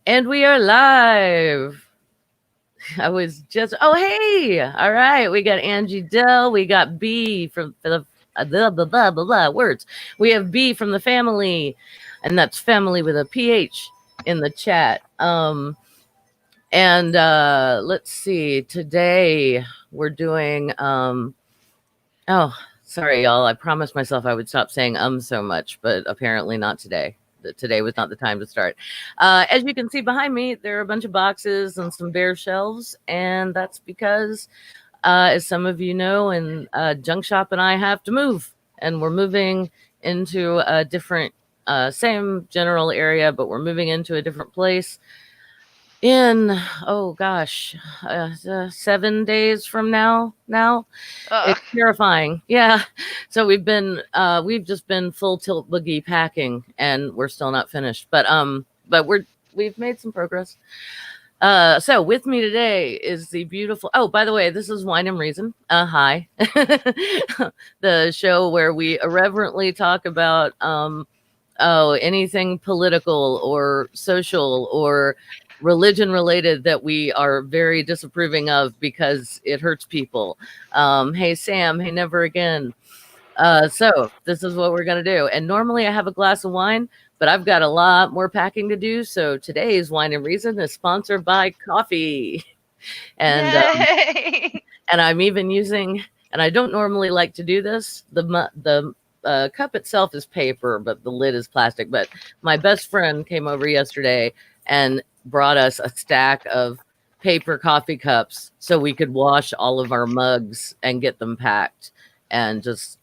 And we are live. I was just, oh, hey. All right. We got Angie Dell. We got B from the words. We have B from the family, and that's family with a PH in the chat. And let's see. Today we're doing, oh, sorry, y'all. I promised myself I would stop saying so much, but apparently not today. Today was not the time to start. As you can see behind me, there are a bunch of boxes and some bare shelves, and that's because, as some of you know, and Junk Shop and I have to move, and we're moving into a different, same general area, but we're moving into a different place in, oh gosh, 7 days from now. Ugh. It's terrifying. Yeah. So we've just been full tilt boogie packing, and we're still not finished. But we've made some progress. So with me today is the beautiful, oh, by the way, this is Wine and Reason. Hi. The show where we irreverently talk about anything political or social or religion related that we are very disapproving of because it hurts people. Hey Sam, hey never again. So this is what we're gonna do. And normally I have a glass of wine, but I've got a lot more packing to do. So today's Wine and Reason is sponsored by coffee. And Yay! and I'm even using, and I don't normally like to do this. The cup itself is paper, but the lid is plastic. But my best friend came over yesterday and brought us a stack of paper coffee cups so we could wash all of our mugs and get them packed. And just,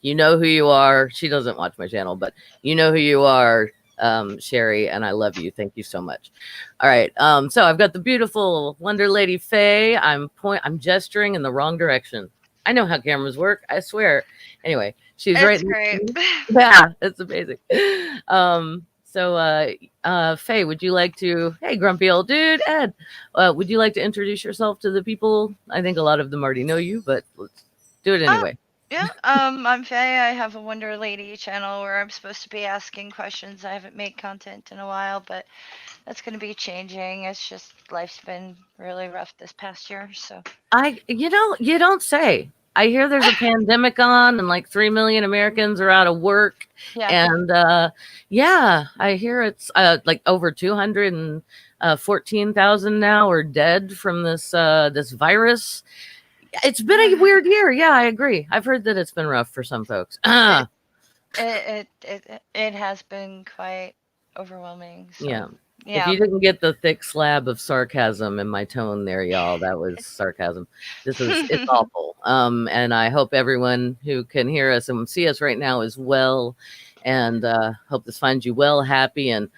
you know who you are. She doesn't watch my channel, but you know who you are, Sherry, and I love you. Thank you so much. All right. So I've got the beautiful Wonder Lady Faye. I'm gesturing in the wrong direction. I know how cameras work, I swear. Anyway, she's right It's next to great. me. Yeah, it's amazing. Faye, would you like to, hey, grumpy old dude, Ed, would you like to introduce yourself to the people? I think a lot of them already know you, but let's do it Oh, anyway. yeah. I'm Faye. I have a Wonder Lady channel where I'm supposed to be asking questions. I haven't made content in a while, but that's going to be changing. It's just life's been really rough this past year, so. You don't say. I hear there's a pandemic on and like 3 million Americans are out of work. Yeah. And yeah, I hear it's like over 214,000 now are dead from this virus. It's been a weird year. Yeah, I agree. I've heard that it's been rough for some folks. It it has been quite overwhelming. Yeah. So If yeah. you didn't get the thick slab of sarcasm in my tone there, y'all, that was sarcasm. It's awful. And I hope everyone who can hear us and see us right now is well, and hope this finds you well, happy, and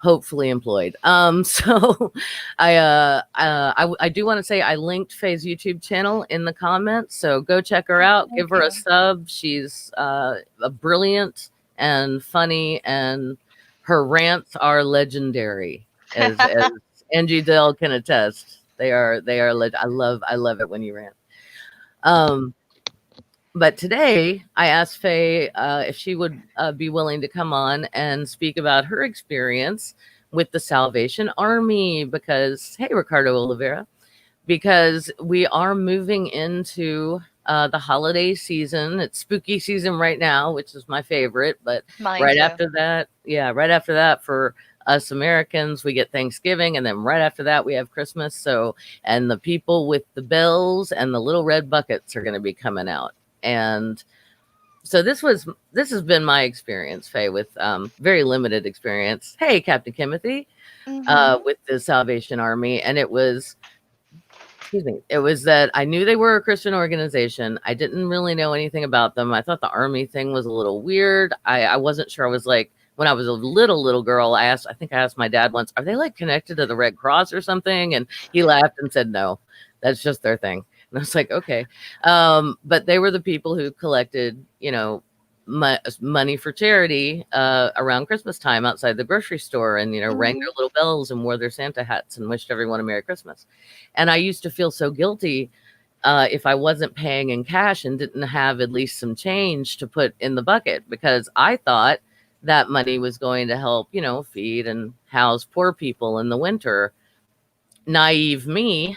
hopefully employed. So I do want to say I linked Faye's YouTube channel in the comments, so go check her out, Thank give her you. a sub. She's a brilliant and funny, and her rants are legendary, as Angie Dell can attest. I love it when you rant. Um, but today I asked Faye if she would be willing to come on and speak about her experience with the Salvation Army because, hey, Ricardo Oliveira, because we are moving into the holiday season. It's spooky season right now, which is my favorite. But Mine right too. after that, yeah, right after that for us Americans, we get Thanksgiving, and then right after that we have Christmas. So, and the people with the bells and the little red buckets are going to be coming out. And so this has been my experience, Faye, with very limited experience. Hey, Captain Timothy, Mhm. with the Salvation Army, and it was, excuse me, it was that I knew they were a Christian organization. I didn't really know anything about them. I thought the army thing was a little weird. I wasn't sure. I was like, when I was a little girl, I think I asked my dad once, are they like connected to the Red Cross or something? And he laughed and said, no, that's just their thing. And I was like, okay. But they were the people who collected, money for charity around Christmas time outside the grocery store, and rang their Mhm. little bells and wore their Santa hats and wished everyone a Merry Christmas. And I used to feel so guilty if I wasn't paying in cash and didn't have at least some change to put in the bucket, because I thought that money was going to help, feed and house poor people in the winter. Naive me.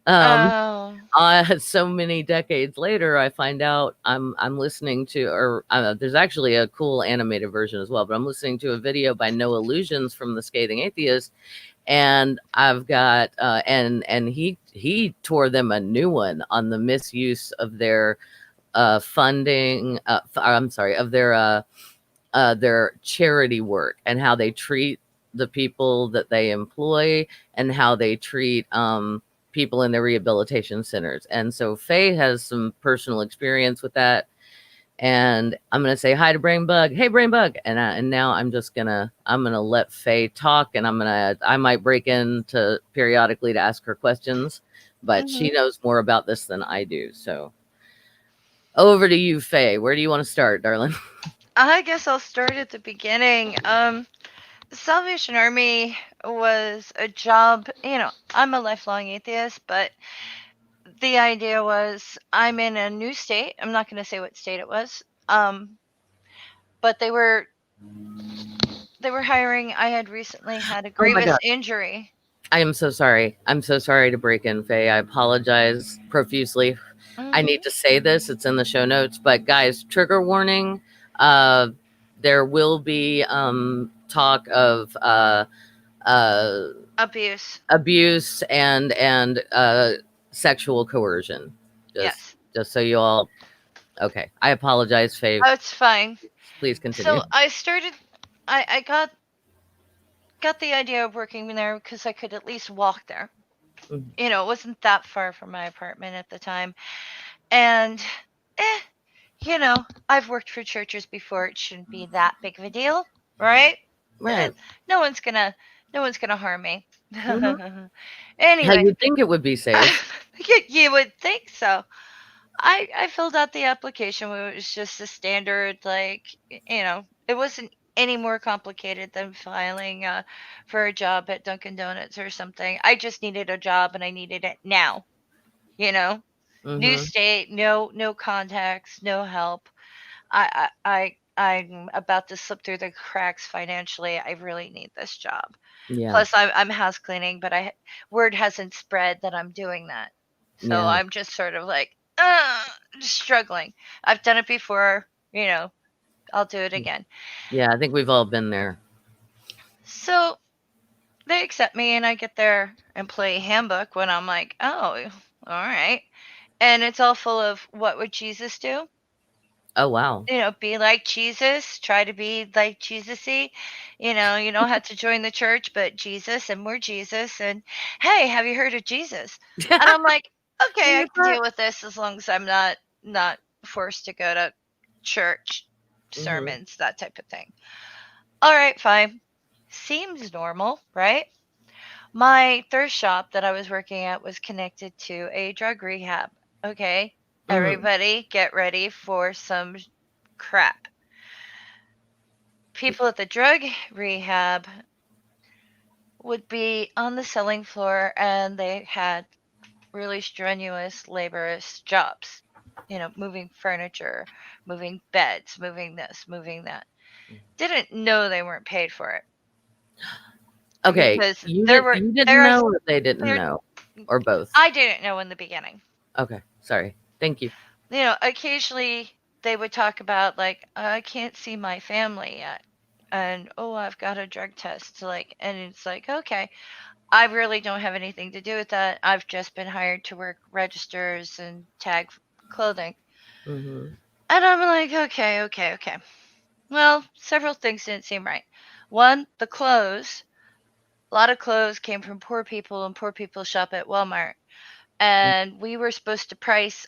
Um, Oh. so many decades later, I find out I'm listening to, or there's actually a cool animated version as well. But I'm listening to a video by No Illusions from the Scathing Atheist, and I've got and he tore them a new one on the misuse of their funding. I'm sorry, of their charity work and how they treat the people that they employ and how they treat people in their rehabilitation centers. And so Faye has some personal experience with that. And I'm gonna say hi to Brain Bug. Hey, Brain Bug, and now I'm gonna let Faye talk, and I might break in to periodically to ask her questions, but she Hmm. knows more about this than I do. So over to you, Faye. Where do you want to start, darling? I guess I'll start at the beginning. Salvation Army was a job, I'm a lifelong atheist, but the idea was I'm in a new state. I'm not going to say what state it was. But they were hiring. I had recently had a Oh my grievous God. injury. I am so sorry. I'm so sorry to break in, Faye. I apologize profusely. I need Hmm. to say this. It's in the show notes, but guys, trigger warning. Uh, there will be talk of uh, Abuse. abuse and sexual coercion. Just Yes. just so you all. Okay, I apologize, Faye. Oh, it's fine. Please continue. So I started. I got the idea of working there because I could at least walk there. Mhm. It wasn't that far from my apartment at the time, and eh, I've worked for churches before. It shouldn't be that big of a deal, right? Eh, Right. no one's gonna, no one's gonna harm me. Hmm. How Anyway, you'd think it would be safe. you would think so. I filled out the application. It was just a standard, like, it wasn't any more complicated than filing for a job at Dunkin' Donuts or something. I just needed a job and I needed it now. You know, New Hmm. state, no contacts, no help. I'm about to slip through the cracks financially. I really need this job. Yeah. Plus, I'm house cleaning, but word hasn't spread that I'm doing that. So Yeah. I'm just sort of like, struggling. I've done it before, I'll do it again. Yeah. I think we've all been there. So they accept me and I get their employee handbook when I'm like, oh, all right. And it's all full of what would Jesus do? Oh wow. Be like Jesus, try to be like Jesus-y. You don't have to join the church, but Jesus, and we're Jesus. And hey, have you heard of Jesus? And I'm like, okay, I can deal with this as long as I'm not forced to go to church Hmm. sermons, that type of thing. All right, fine. Seems normal, right? My thirst shop that I was working at was connected to a drug rehab. Okay, Hmm. everybody get ready for some crap. People at the drug rehab would be on the selling floor and they had really strenuous, laborious jobs. Moving furniture, moving beds, moving this, moving that. Didn't know they weren't paid for it Okay. because You there didn't. were You didn't there are know, or they didn't there know, or both. I didn't know in the beginning. Okay. Sorry. Thank you. Occasionally they would talk about like I can't see my family yet, and oh, I've got a drug test, like, and it's like, okay, I really don't have anything to do with that. I've just been hired to work registers and tag clothing. Hmm. And I'm like, okay, okay, okay. Well, several things didn't seem right. One, the clothes. A lot of clothes came from poor people, and poor people shop at Walmart. And we were supposed to price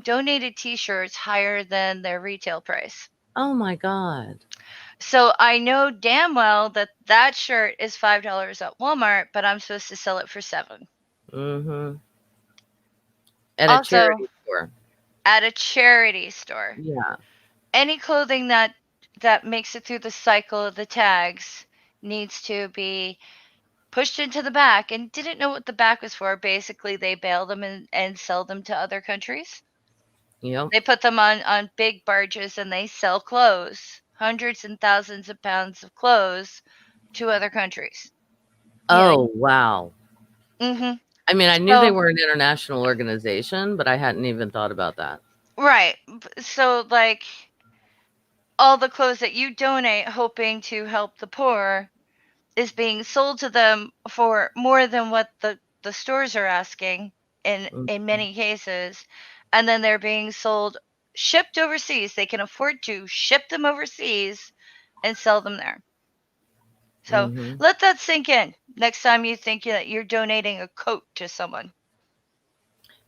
donated t shirts higher than their retail price. Oh my God. So I know damn well that that shirt is $5 at Walmart, but I'm supposed to sell it for 7. Hmm. At a Also, charity store. at a charity store. Yeah. Any clothing that makes it through the cycle of the tags needs to be pushed into the back, and didn't know what the back was for. Basically, they bail them and sell them to other countries. Yep. They put them on big barges and they sell clothes. hundreds and thousands of pounds of clothes to other countries. Oh, wow. Mhm. I mean, I knew they So were an international organization, but I hadn't even thought about that. right. So like all the clothes that you donate hoping to help the poor is being sold to them for more than what the stores are asking in Mhm. many cases, and then they're being sold shipped overseas. They can afford to ship them overseas and sell them there. So Mhm. let that sink in next time you think that you're donating a coat to someone.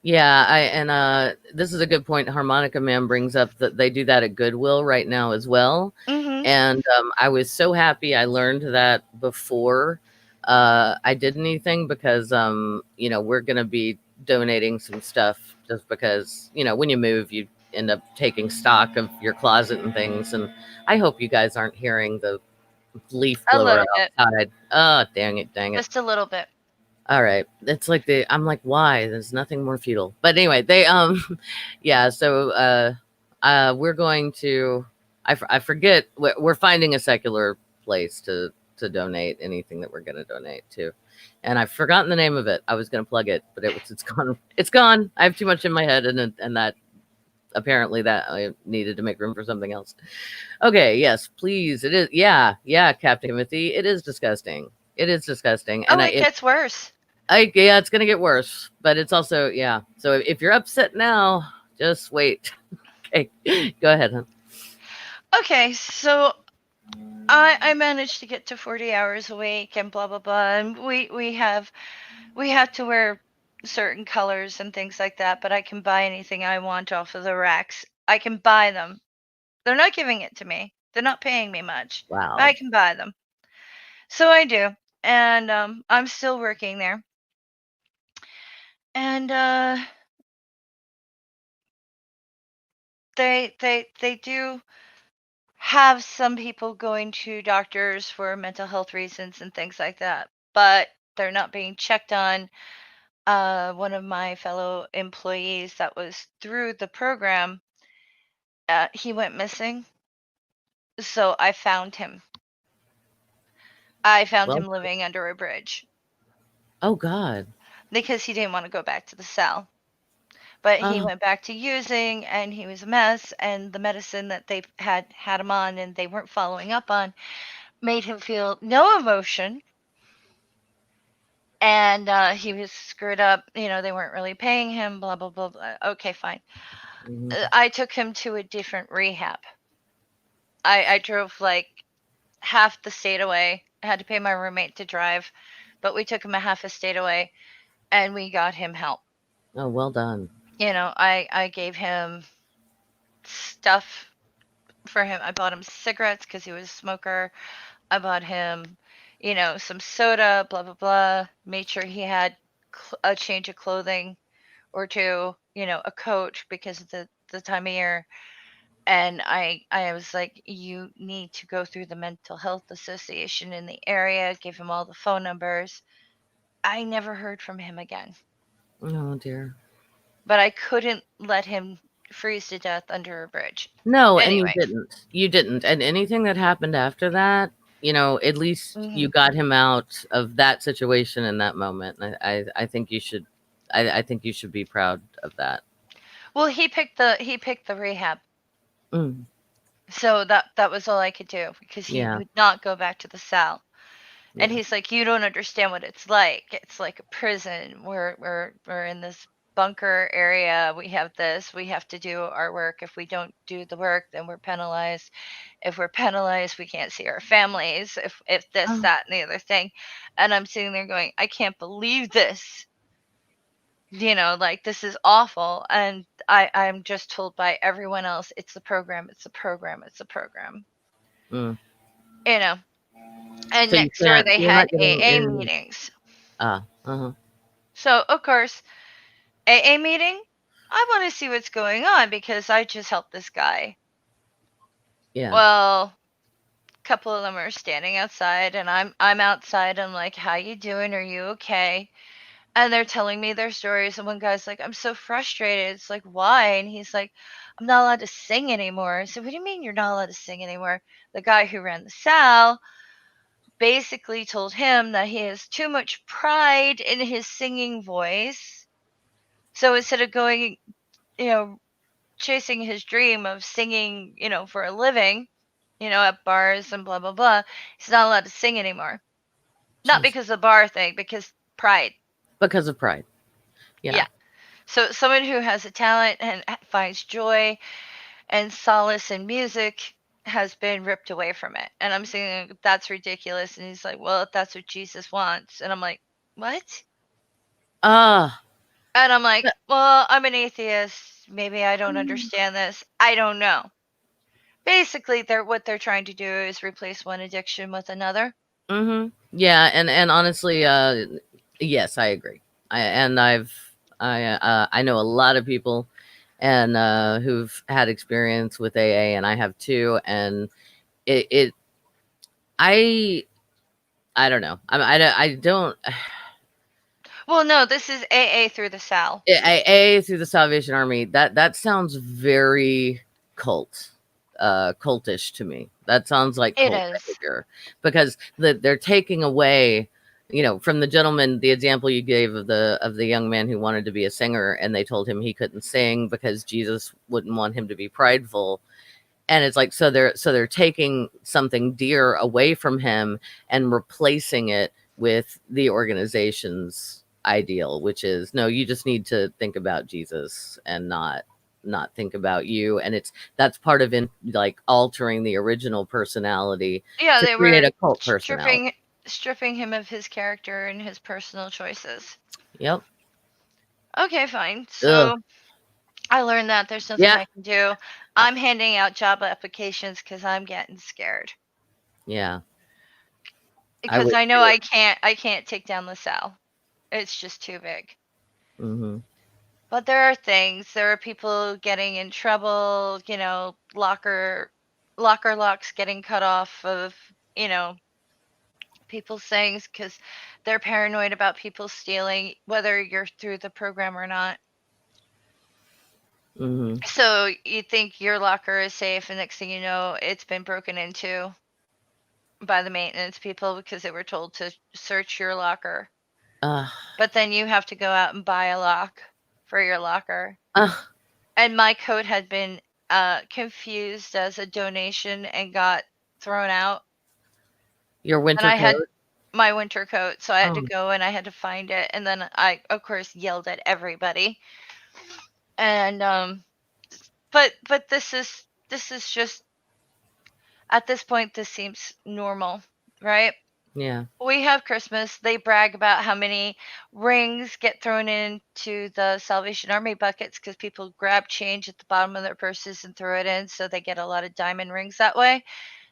Yeah, this is a good point Harmonica Man brings up, that they do that at Goodwill right now as well. Mhm. And I was so happy I learned that before I did anything, because we're going to be donating some stuff, just because, when you move, you end up taking stock of your closet and things. And I hope you guys aren't hearing the leaf A blower little bit. outside. Oh, dang it, dang it. Just a little bit. All right. It's like I'm like, why? There's nothing more futile. But anyway, yeah, so we're going to, I forget, we're finding a secular place to donate anything that we're going to donate to. And I've forgotten the name of it. I was going to plug it, but it's gone. It's gone. I have too much in my head, and that apparently that I needed to make room for something else. Okay, yes, please. It is, yeah, Captain Timothy. It is disgusting. It is disgusting. And Oh, it gets worse. yeah, it's gonna get worse, but it's also, yeah. So if you're upset now, just wait. Okay, go ahead, hon. Okay, so I managed to get to 40 hours a week and blah blah blah, and we have to wear certain colors and things like that, but I can buy anything I want off of the racks. I can buy them. They're not giving it to me. They're not paying me much. But I Wow. can buy them. So I do. And I'm still working there. And they do have some people going to doctors for mental health reasons and things like that, but they're not being checked on. One of my fellow employees that was through the program, he went missing. So I found him. I found Well, him living under a bridge oh God. because he didn't want to go back to the cell. But he Oh, went back to using and he was a mess. And the medicine that they had him on and they weren't following up on made him feel no emotion. And he was screwed up. You know, they weren't really paying him, blah, blah, blah, blah. Okay, fine. mhm. I took him to a different rehab. I drove like half the state away. I had to pay my roommate to drive, but we took him a half a state away and we got him help. Oh, well done. You know, I gave him stuff for him. I bought him cigarettes because he was a smoker. I bought him, you know, some soda, blah, blah, blah. Made sure he had a change of clothing or two, you know, a coat because of the time of year. And I was like, you need to go through the mental health association in the area, give him all the phone numbers. I never heard from him again, Oh dear. but I couldn't let him freeze to death under a bridge. No, and you Anyway. didn't. You didn't. And anything that happened after that, at least you Hmm. got him out of that situation in that moment. I think you should. I think you should be proud of that. Well, he picked the rehab. Mm, So that was all I could do because he yeah. would not go back to the cell. And Yeah. he's like, "You don't understand what it's like. It's like a prison. We're in this bunker area. We have this. We have to do our work. If we don't do the work, then we're penalized. If we're penalized, we can't see our families. If this, Oh, that, and the other thing." And I'm sitting there going, "I can't believe this. You know, like this is awful." And I'm just told by everyone else, "It's the program. It's the program. It's the program." mm. You know. And So you next door can't. they You're had not getting AA any. meetings. Uh-huh. So, of course, AA meeting, I want to see what's going on because I just helped this guy. Yeah. Well, a couple of them are standing outside and I'm outside. I'm like, "How you doing? Are you okay?" and they're telling me their stories. And one guy's like, I'm so frustrated. It's like, why? And he's like, I'm not allowed to sing anymore. I said, what do you mean you're not allowed to sing anymore? The guy who ran the Sal basically told him that he has too much pride in his singing voice. So instead of going, you know, chasing his dream of singing, for a living, at bars and blah, blah, blah, he's not allowed to sing anymore. Not Jeez. because of the bar thing, because pride. Because of pride. Yeah. Yeah. So someone who has a talent and finds joy and solace in music has been ripped away from it. And I'm saying that's ridiculous. And he's like, well, if that's what Jesus wants. And I'm like, what? Ah. And I'm like, well, I'm an atheist. Maybe I don't understand this. I don't know. Basically, what they're trying to do is replace one addiction with another. Mm-hmm. Yeah, and honestly, yes, I agree. I know a lot of people and who've had experience with AA, and I have too. And it I I don't know. I don't. Well, no, this is AA through the Sal. AA through the Salvation Army. That sounds very cult, cultish to me. That sounds like It cult is. behavior because they're taking away, from the gentleman, the example you gave of the young man who wanted to be a singer, and they told him he couldn't sing because Jesus wouldn't want him to be prideful. And it's like, so they're taking something dear away from him and replacing it with the organization's ideal, which is, no, you just need to think about Jesus and not think about you. And that's part of, like, altering the original personality Yeah, to they create were a cult personality. stripping him of his character and his personal choices. Yep. Okay, fine. Ugh. So I learned that there's nothing Yeah. I can do. Uh, I'm handing out job applications because I'm getting scared. yeah, I Because would I know too. I can't take down the cell. It's just too big. Hmm. But there are people getting in trouble, locker locks getting cut off of, you know, people's things because they're paranoid about people stealing, whether you're through the program or not. Hmm. So you think your locker is safe, and next thing you know, it's been broken into by the maintenance people because they were told to search your locker. uh, But then you have to go out and buy a lock for your locker. uh, And my coat had been confused as a donation and got thrown out. your And winter I had coat. my winter coat, so I had to Oh, go and I had to find it. And then I, of course, yelled at everybody. And but this is just, at this point, this seems normal, right? yeah. We have Christmas. They brag about how many rings get thrown into the Salvation Army buckets because people grab change at the bottom of their purses and throw it in, so they get a lot of diamond rings that way.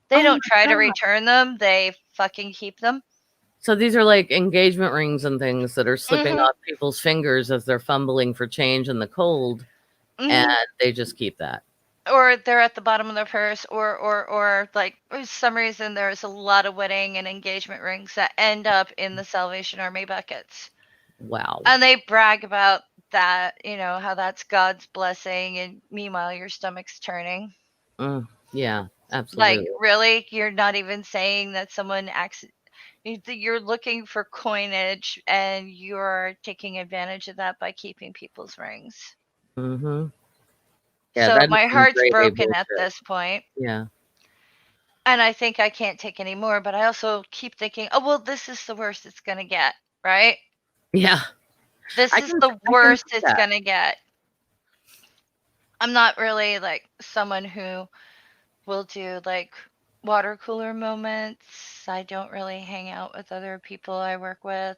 They Oh don't my try to god. return them, they fucking keep them. So these are like engagement rings and things that are slipping Mhm. off people's fingers as they're fumbling for change in the cold, and Mhm. they just keep that. Or they're at the bottom of their purse, or like, for some reason there's a lot of wedding and engagement rings that end up in the Salvation Army buckets. Wow. And they brag about that, how that's God's blessing, and meanwhile your stomach's turning. Mm, yeah, Like, absolutely. really? You're not even saying that someone you're looking for coinage, and you're taking advantage of that by keeping people's rings. Mhm. Yeah, So that is my some heart's grade A broken at bullshit. this point, Yeah. and I think I can't take any more, but I also keep thinking, oh, well, this is the worst it's going to get, right? Yeah. This is the I can worst see it's that. going to get. I'm not really like someone who will do like water cooler moments. I don't really hang out with other people I work with,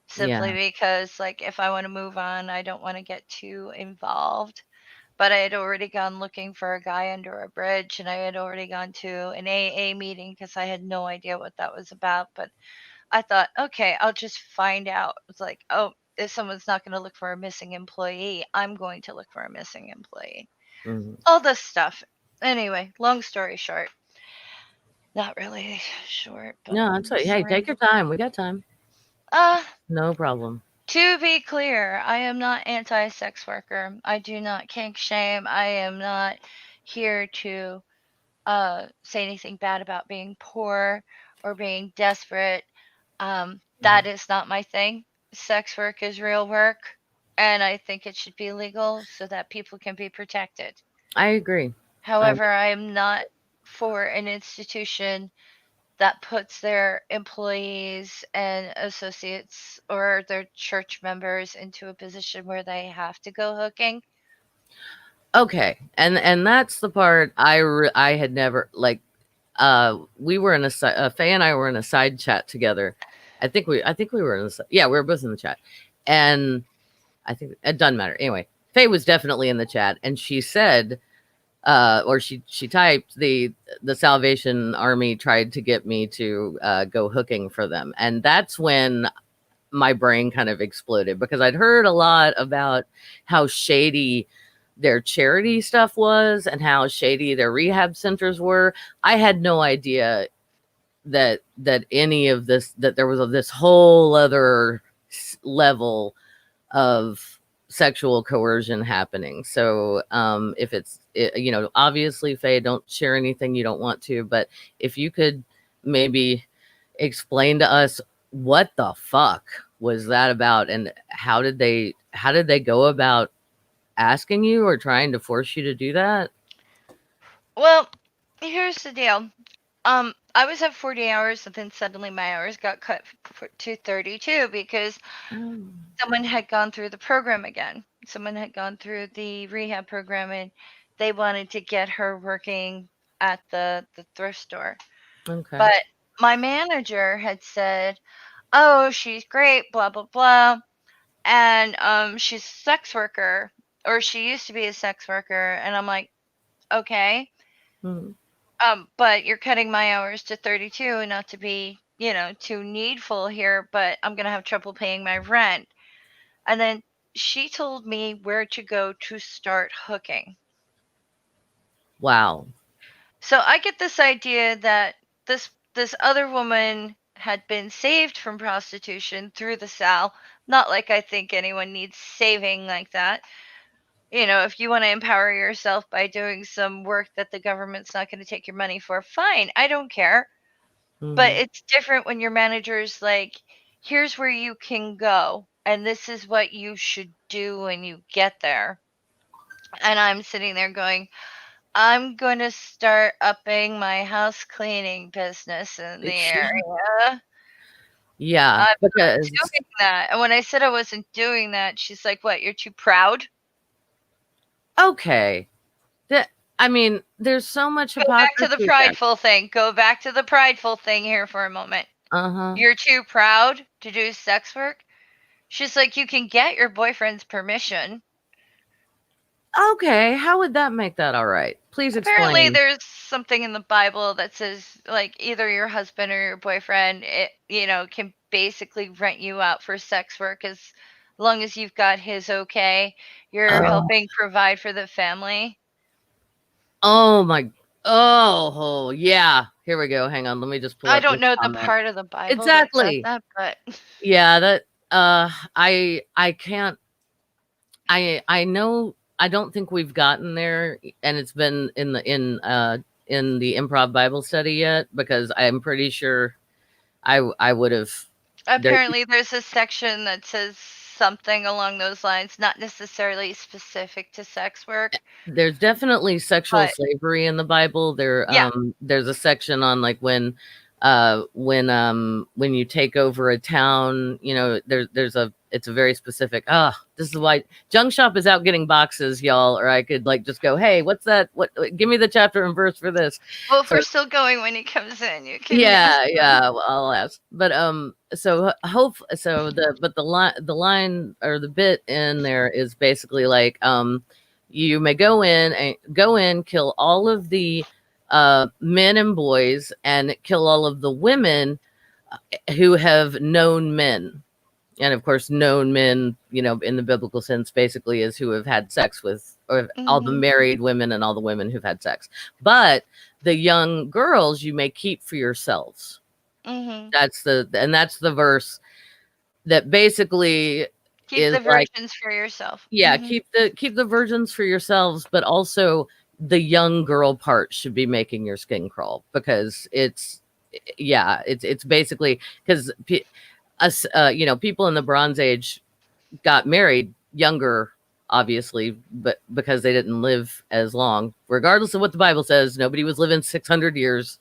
simply Yeah. because, like, if I want to move on, I don't want to get too involved. But I had already gone looking for a guy under a bridge, and I had already gone to an AA meeting because I had no idea what that was about. But I thought, okay, I'll just find out. It's like, oh, if someone's not going to look for a missing employee, I'm going to look for a missing employee. Mhm. All this stuff. Anyway, long story short, not really short, but No, it's like, hey, take sorry. your time. We got time. Uh, No problem. To be clear, I am not anti-sex worker. I do not kink shame. I am not here to say anything bad about being poor or being desperate. That is not my thing. Sex work is real work, and I think it should be legal so that people can be protected. I agree. However, I am not for an institution that puts their employees and associates or their church members into a position where they have to go hooking. Okay, and that's the part I had never like. We were in Faye and I were in a side chat together. I think we were in yeah, we were both in the chat, and I think it doesn't matter anyway. Faye was definitely in the chat, and she said, or she typed the Salvation Army tried to get me to go hooking for them, and that's when my brain kind of exploded because I'd heard a lot about how shady their charity stuff was and how shady their rehab centers were. I had no idea that any of this, that there was this whole other level of sexual coercion happening. So if obviously, Faye, don't share anything you don't want to, but if you could maybe explain to us what the fuck was that about, and how did they go about asking you or trying to force you to do that? Well, here's the deal. I was at 40 hours, and then suddenly my hours got cut to 32 because someone had gone through the program again. Someone had gone through the rehab program, and they wanted to get her working at the thrift store. Okay. But my manager had said, "Oh, she's great, blah blah blah, and she's a sex worker, or she used to be a sex worker." And I'm like, "Okay." Hmm. But you're cutting my hours to 32, and not to be, too needful here, but I'm going to have trouble paying my rent. And then she told me where to go to start hooking. Wow. So I get this idea that this other woman had been saved from prostitution through the Sal. Not like I think anyone needs saving like that. If you want to empower yourself by doing some work that the government's not going to take your money for, fine. I don't care. But it's different when your manager's like, here's where you can go, and this is what you should do when you get there. And I'm sitting there going, I'm going to start upping my house cleaning business in the area. Yeah, I'm not because doing that. And when I said I wasn't doing that, she's like, what, you're too proud? okay. I mean, there's so much Go back to hypocrisy the prideful thing. Go back to the prideful thing here for a moment. Uh-huh. You're too proud to do sex work? She's like, you can get your boyfriend's permission. Okay, how would that make that all right? Please Apparently, explain. there's something in the Bible that says, like, either your husband or your boyfriend, can basically rent you out for sex work as long as you've got his okay. You're Oh, helping provide for the family. oh my. Oh, yeah. Here we go. Hang on. Let me just pull I up don't this know the comment. part of the Bible that says Exactly. that, but Yeah, that I can't I know I don't think we've gotten there, and it's been in the improv Bible study yet, because I'm pretty sure I would have there. apparently there's a section that says something along those lines, not necessarily specific to sex work, There's definitely sexual but slavery in the Bible. yeah. There's a section on like when you take over a town, it's a very specific, this is why Junk Shop is out getting boxes, y'all, or I could like just go, hey, what's that? Give me the chapter and verse for this. Well, if So we're still going when he comes in, you can ask him. yeah, well, I'll ask. But the line or the bit in there is basically like, you may go in, kill all of the men and boys, and kill all of the women who have known men. And of course, known men, in the biblical sense, basically is who have had sex with, or all the married women and all the women who've had sex. But the young girls you may keep for yourselves. Mm-hmm. That's the verse that basically Keep is the like, virgins for yourself. yeah, keep the virgins for yourselves, but also the young girl part should be making your skin crawl, because yeah, it's basically because us, people in the Bronze Age got married younger, obviously, but because they didn't live as long, regardless of what the Bible says, nobody was living 600 years.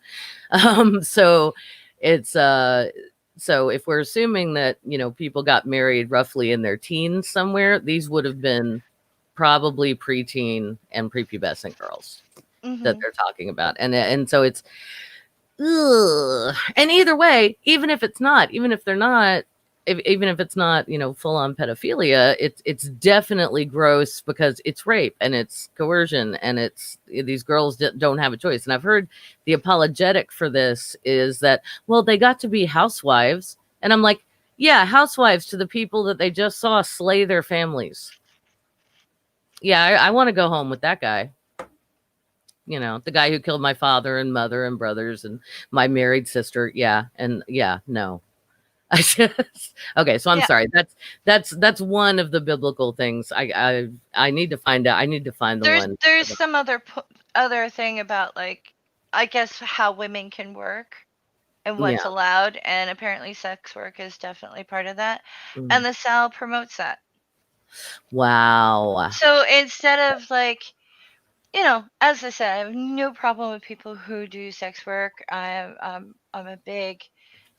So it's so if we're assuming that, people got married roughly in their teens somewhere, these would have been probably preteen and prepubescent girls that Hmm. they're talking about. And so it's, ugh. And either way, even if they're not, even if it's not, full on pedophilia, it's definitely gross, because it's rape and it's coercion, and these girls don't have a choice. And I've heard the apologetic for this is that, well, they got to be housewives, and I'm like, yeah, housewives to the people that they just saw slay their families. Yeah, I want to go home with that guy. The guy who killed my father and mother and brothers and my married sister. Yeah. And yeah, no. I just okay, so I'm Yeah. sorry. That's one of the biblical things. I need to find out. I need to find the one. There's some other thing about, like, I guess how women can work and Yeah. what's allowed, and apparently sex work is definitely part of that. Mm. And the Sal promotes that. Wow. So instead of, like, as I said, I have no problem with people who do sex work. I'm a big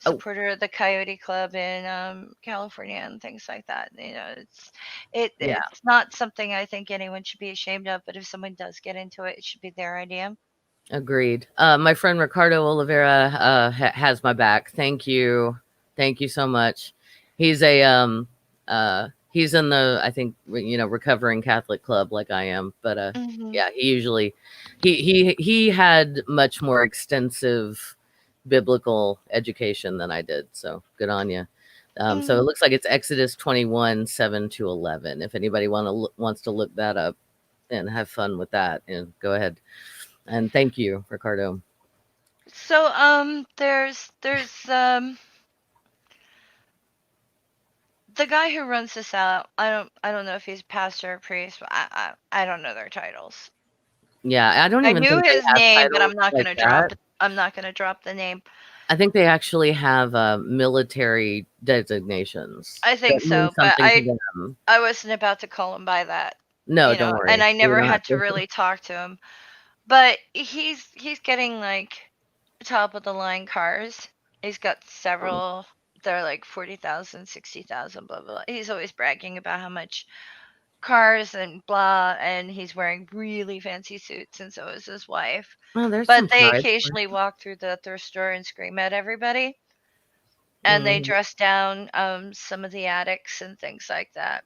Oh, supporter of the Coyote Club in California and things like that. yeah. It's not something I think anyone should be ashamed of. But if someone does get into it, it should be their idea. Agreed. My friend Ricardo Oliveira has my back. Thank you. Thank you so much. He's he's in the, I think, recovering Catholic club like I am, but Hmm. yeah, he usually he had much more extensive biblical education than I did. So good on you. So it Hmm. looks like it's Exodus 21, 7 to 11. If anybody wants to look that up and have fun with that, and go ahead. And thank you, Ricardo. So there's the guy who runs this out. I don't know if he's pastor or priest. But I don't know their titles. Yeah, I don't I even knew think they his have name, but titles like that. I'm not gonna drop the name. I think they actually have military designations I that think mean so, but something to them. I wasn't about to call him by that, No, don't and worry. I You're never not. had to really talk to him. But he's getting, like, top of the line cars. He's got several. They're like 40,000, 60,000, blah blah. He's always bragging about how much cars and blah, and he's wearing really fancy suits, and so is his wife. Oh, there's But some they pride. occasionally walk through the thrift store and scream at everybody, and they Mhm. dress down some of the addicts and things like that.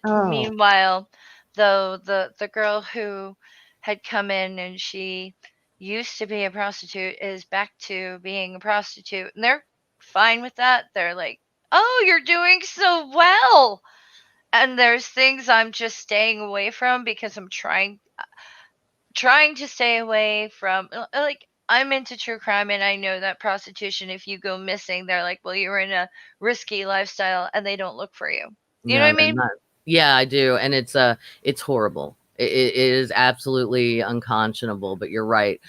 Oh, Meanwhile, though, the girl who had come in and she used to be a prostitute is back to being a prostitute, and they're fine with that. They're like, "Oh, you're doing so well." And there's things I'm just staying away from because I'm trying to stay away from, like, I'm into true crime, and I know that prostitution, if you go missing, they're like, well, you're in a risky lifestyle, and they don't look for you. You know what no, I they're mean? not. Yeah, I do, and it's horrible. It is absolutely unconscionable. But you're right.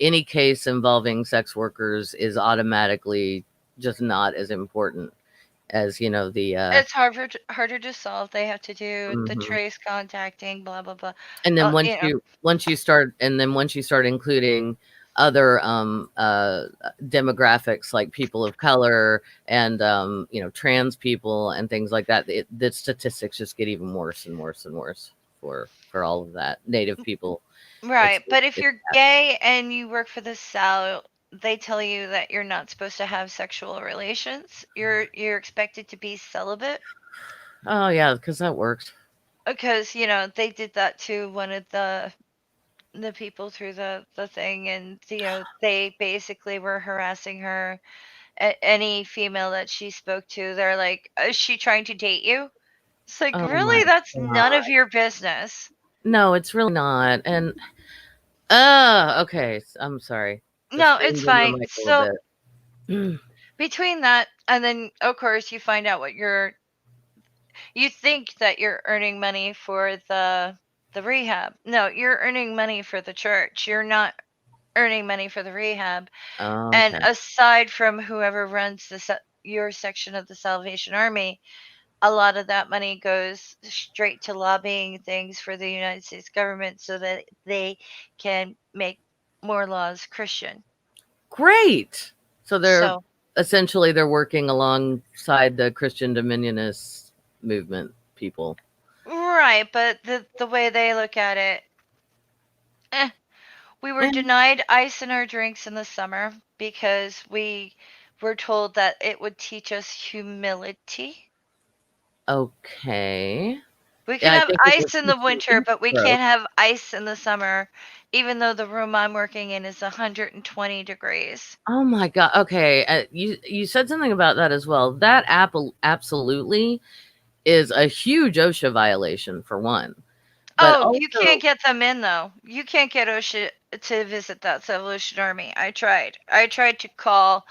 Any case involving sex workers is automatically just not as important as the It's harder to solve. They have to do the mhm. trace contacting, blah blah blah. And then You know, once you start including other demographics like people of color and trans people and things like that, the statistics just get even worse and worse and worse for all of that. Native people, it's right? But if it's you're gay and you work for the South, they tell you that you're not supposed to have sexual relations. You're expected to be celibate. oh yeah, because that works. Because they did that to one of the people through the thing, and they basically were harassing her. Any female that she spoke to, they're like, is she trying to date you? It's like, Oh my really, that's none of god, your business. no, it's really not. And okay, I'm sorry. I No, it's screamed in the fine. mic a little So bit. between that, and then of course you find out what your You think that you're earning money for the rehab. No, you're earning money for the church. You're not earning money for the rehab. Oh, And okay. aside from whoever runs your section of the Salvation Army, a lot of that money goes straight to lobbying things for the United States government so that they can make more laws Christian. Great. So So, they're working alongside the Christian Dominionist movement people. right, but the way they look at it, eh, we were Eh, denied ice in our drinks in the summer because we were told that it would teach us humility. okay. We can Yeah, I have think it will ice in the teach you winter, heat but we stroke. can't have ice in the summer, even though the room I'm working in is 120 degrees. Oh my god. Okay, you said something about that as well. That absolutely is a huge OSHA violation for one. But Oh, you can't also, get them in though. You can't get OSHA to visit that Salvation Army. I tried. I tried to call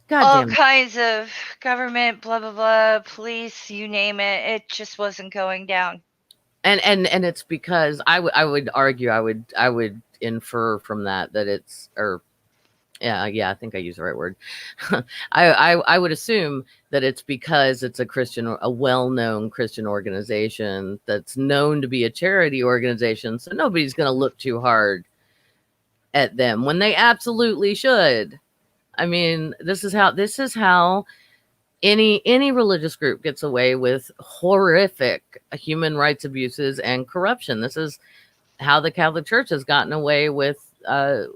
god all damn it. kinds of government, blah blah blah, police, you name it. It just wasn't going down. And it's because I would argue I would infer from that it's or yeah, I think I used the right word. I would assume that it's because it's a well-known Christian organization that's known to be a charity organization, so nobody's going to look too hard at them when they absolutely should. I mean, this is how any religious group gets away with horrific human rights abuses and corruption. This is how the Catholic Church has gotten away with. I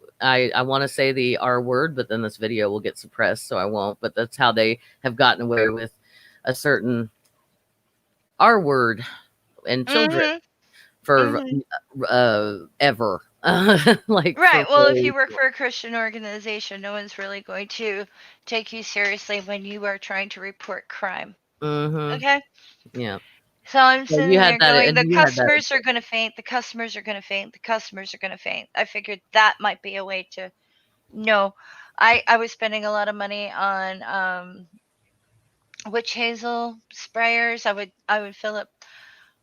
want to say the R word, but then this video will get suppressed, so I won't. But that's how they have gotten away with a certain R word and children Mhm. for Mhm. ever, like for Right. Well, if way you work too for a Christian organization, no one's really going to take you seriously when you are trying to report crime. long. Okay? Yeah. So I'm So you sitting had there that, going, and the you had that. customers are going to faint, the customers are going to faint, the customers are going to faint. I figured that might be a way to no. I was spending a lot of money on witch hazel sprayers. I would fill up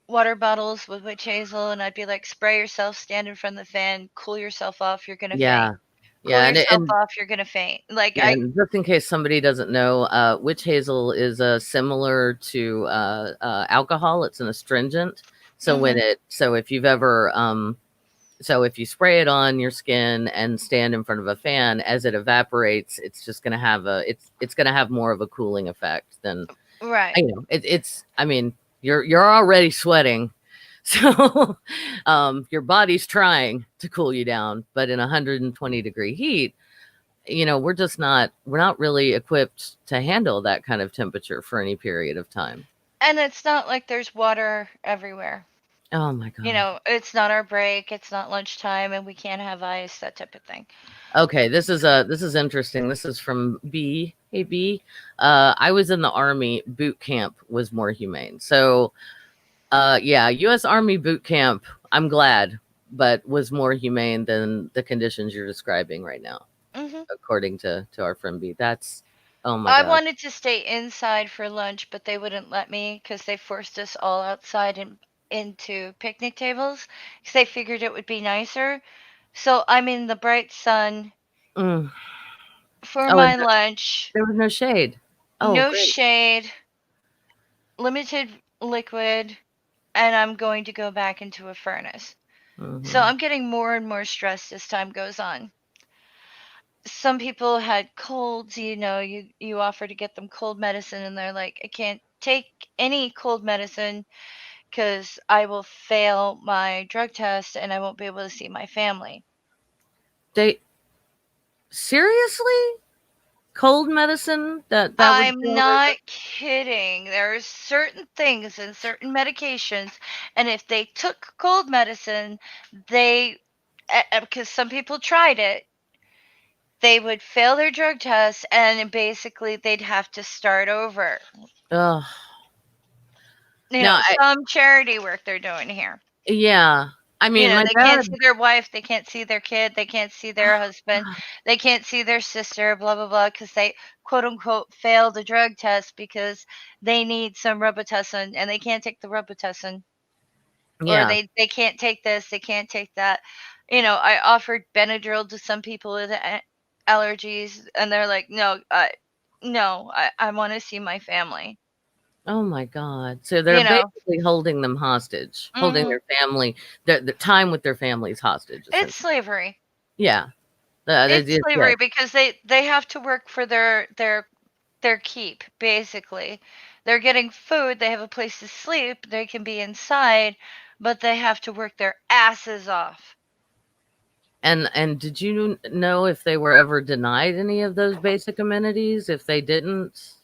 water bottles with witch hazel and I'd be like, spray yourself, stand in front of the fan, cool yourself off, you're going to faint. Yeah. Cool Yeah, yourself off, you're going to faint. Like yeah, and just in case somebody doesn't know, witch hazel is similar to alcohol. It's an astringent. So mhm. so if you've ever so if you spray it on your skin and stand in front of a fan, as it evaporates, it's just going to have it's going to have more of a cooling effect than Right. it's. I mean, you're already sweating, so your body's trying to cool you down, but in 120-degree heat, we're not really equipped to handle that kind of temperature for any period of time. And it's not like there's water everywhere. Oh my god. It's not our break, it's not lunchtime, and we can't have ice, that type of thing. Okay, this is interesting. This is from B. Hey B. I was in the army. Boot camp was more humane. So yeah, U.S. Army boot camp. I'm glad, but was more humane than the conditions you're describing right now, Hmm. according to our friend B. That's oh my I god. wanted to stay inside for lunch, but they wouldn't let me because they forced us all outside and into picnic tables because they figured it would be nicer. So I'm in the bright sun Mm. for Oh, and my lunch, there was no shade. Oh, no great. shade, limited liquid, and I'm going to go back into a furnace. So Hmm. I'm getting more and more stressed as time goes on. Some people had colds, you offer to get them cold medicine and they're like, I can't take any cold medicine because I will fail my drug test and I won't be able to see my family. They seriously cold medicine that would I'm feel like not kidding. There are certain things and certain medications, and if they took cold medicine, they, because some people tried it, they would fail their drug test and basically they'd have to start over. ugh. Now Some charity work they're doing here. yeah. I mean, my They can't dad. see their wife, they can't see their kid, they can't see their husband, they can't see their sister, blah blah blah, because they quote unquote failed a drug test because they need some Robitussin and they can't take the Robitussin, or Yeah. they can't take this, they can't take that. I offered Benadryl to some people with allergies, and they're like, no, I want to see my family. Oh my God. So they're You know, basically holding them hostage, holding hmm their family, their time with their families hostage, it's essentially. slavery. Yeah. It It's is, yes. slavery because they have to work for their keep, basically. They're getting food, they have a place to sleep, they can be inside, but they have to work their asses off. And did you know if they were ever denied any of those basic amenities? If they didn't,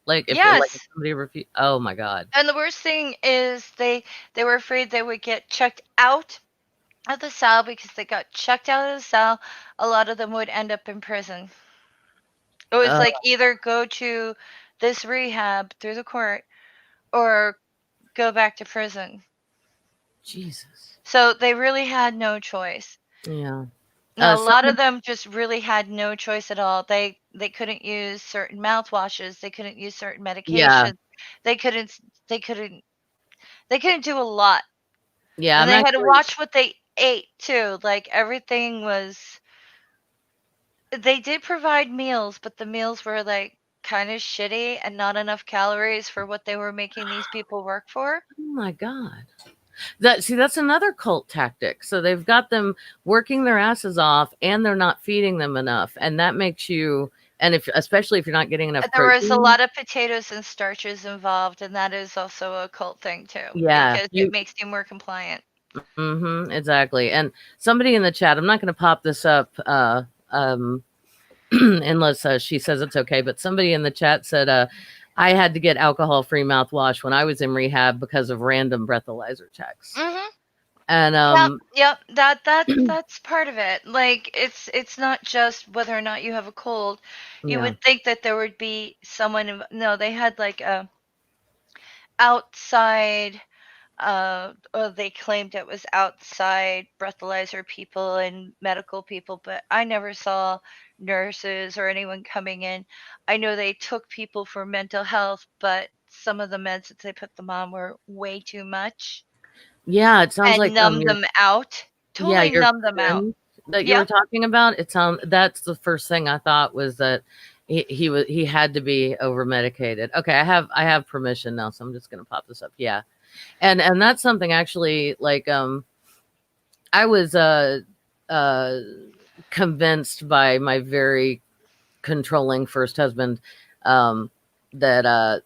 if Yes. somebody refused, oh my God. And the worst thing is they were afraid they would get checked out of the cell, because they got checked out of the cell, a lot of them would end up in prison. It was like Oh, either go to this rehab through the court or go back to prison. Jesus. So they really had no choice. Yeah. No, a lot of Somebody, them just really had no choice at all. They couldn't use certain mouthwashes, they couldn't use certain yeah. medications. They couldn't they couldn't they couldn't do a lot. Yeah, And I'm they had to actually, watch what they ate too. Like everything was, they did provide meals, but the meals were like kind of shitty and not enough calories for what they were making these people work for. oh my God. That's another cult tactic. So they've got them working their asses off and they're not feeding them enough. And that makes you, and if especially if you're not getting enough There was a protein, lot of potatoes and starches involved, and that is also a cult thing too, yeah, because it you makes you more compliant. exactly. And somebody in the chat, I'm not going to pop this up unless she says it's okay, but somebody in the chat said I had to get alcohol-free mouthwash when I was in rehab because of random breathalyzer checks. Mhm. And Yep, yep. That's part of it. Like it's not just whether or not you have a cold. You yeah. would think that there would be someone. No, they had like a outside. They claimed it was outside breathalyzer people and medical people, but I never saw nurses or anyone coming in. I know they took people for mental health, but some of the meds that they put them on were way too much Yeah, it sounds and like numb your them out. yeah, Totally your numb them out. friend that you were Yep. talking about, it sound that's the first thing I thought was that he had to be over medicated. Okay, I have permission now, so I'm just gonna pop this up. Yeah. And that's something actually like I was uh convinced by my very controlling first husband um that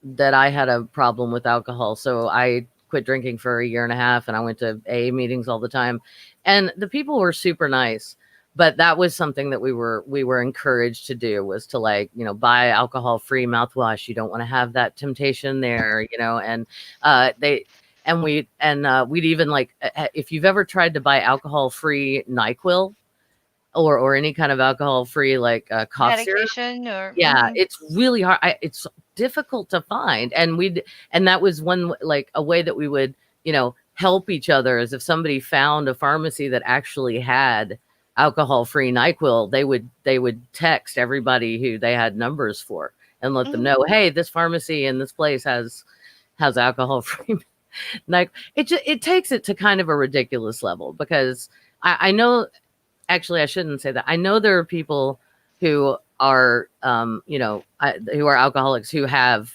that I had a problem with alcohol. So I quit drinking for a year and a half and I went to AA meetings all the time. And the people were super nice. But that was something that we were encouraged to do was to like, buy alcohol free mouthwash. You don't want to have that temptation there, and they we'd even like if you've ever tried to buy alcohol free NyQuil or any kind of alcohol free like cough syrup. Medication or Yeah, it's really hard. It's difficult to find, and that was one like a way that we would, help each other is if somebody found a pharmacy that actually had alcohol-free NyQuil, they would text everybody who they had numbers for and let them mhm. know, hey, this pharmacy in this place has alcohol-free NyQuil. It takes it to kind of a ridiculous level because I know actually I shouldn't say that. I know there are people who are who are alcoholics who have,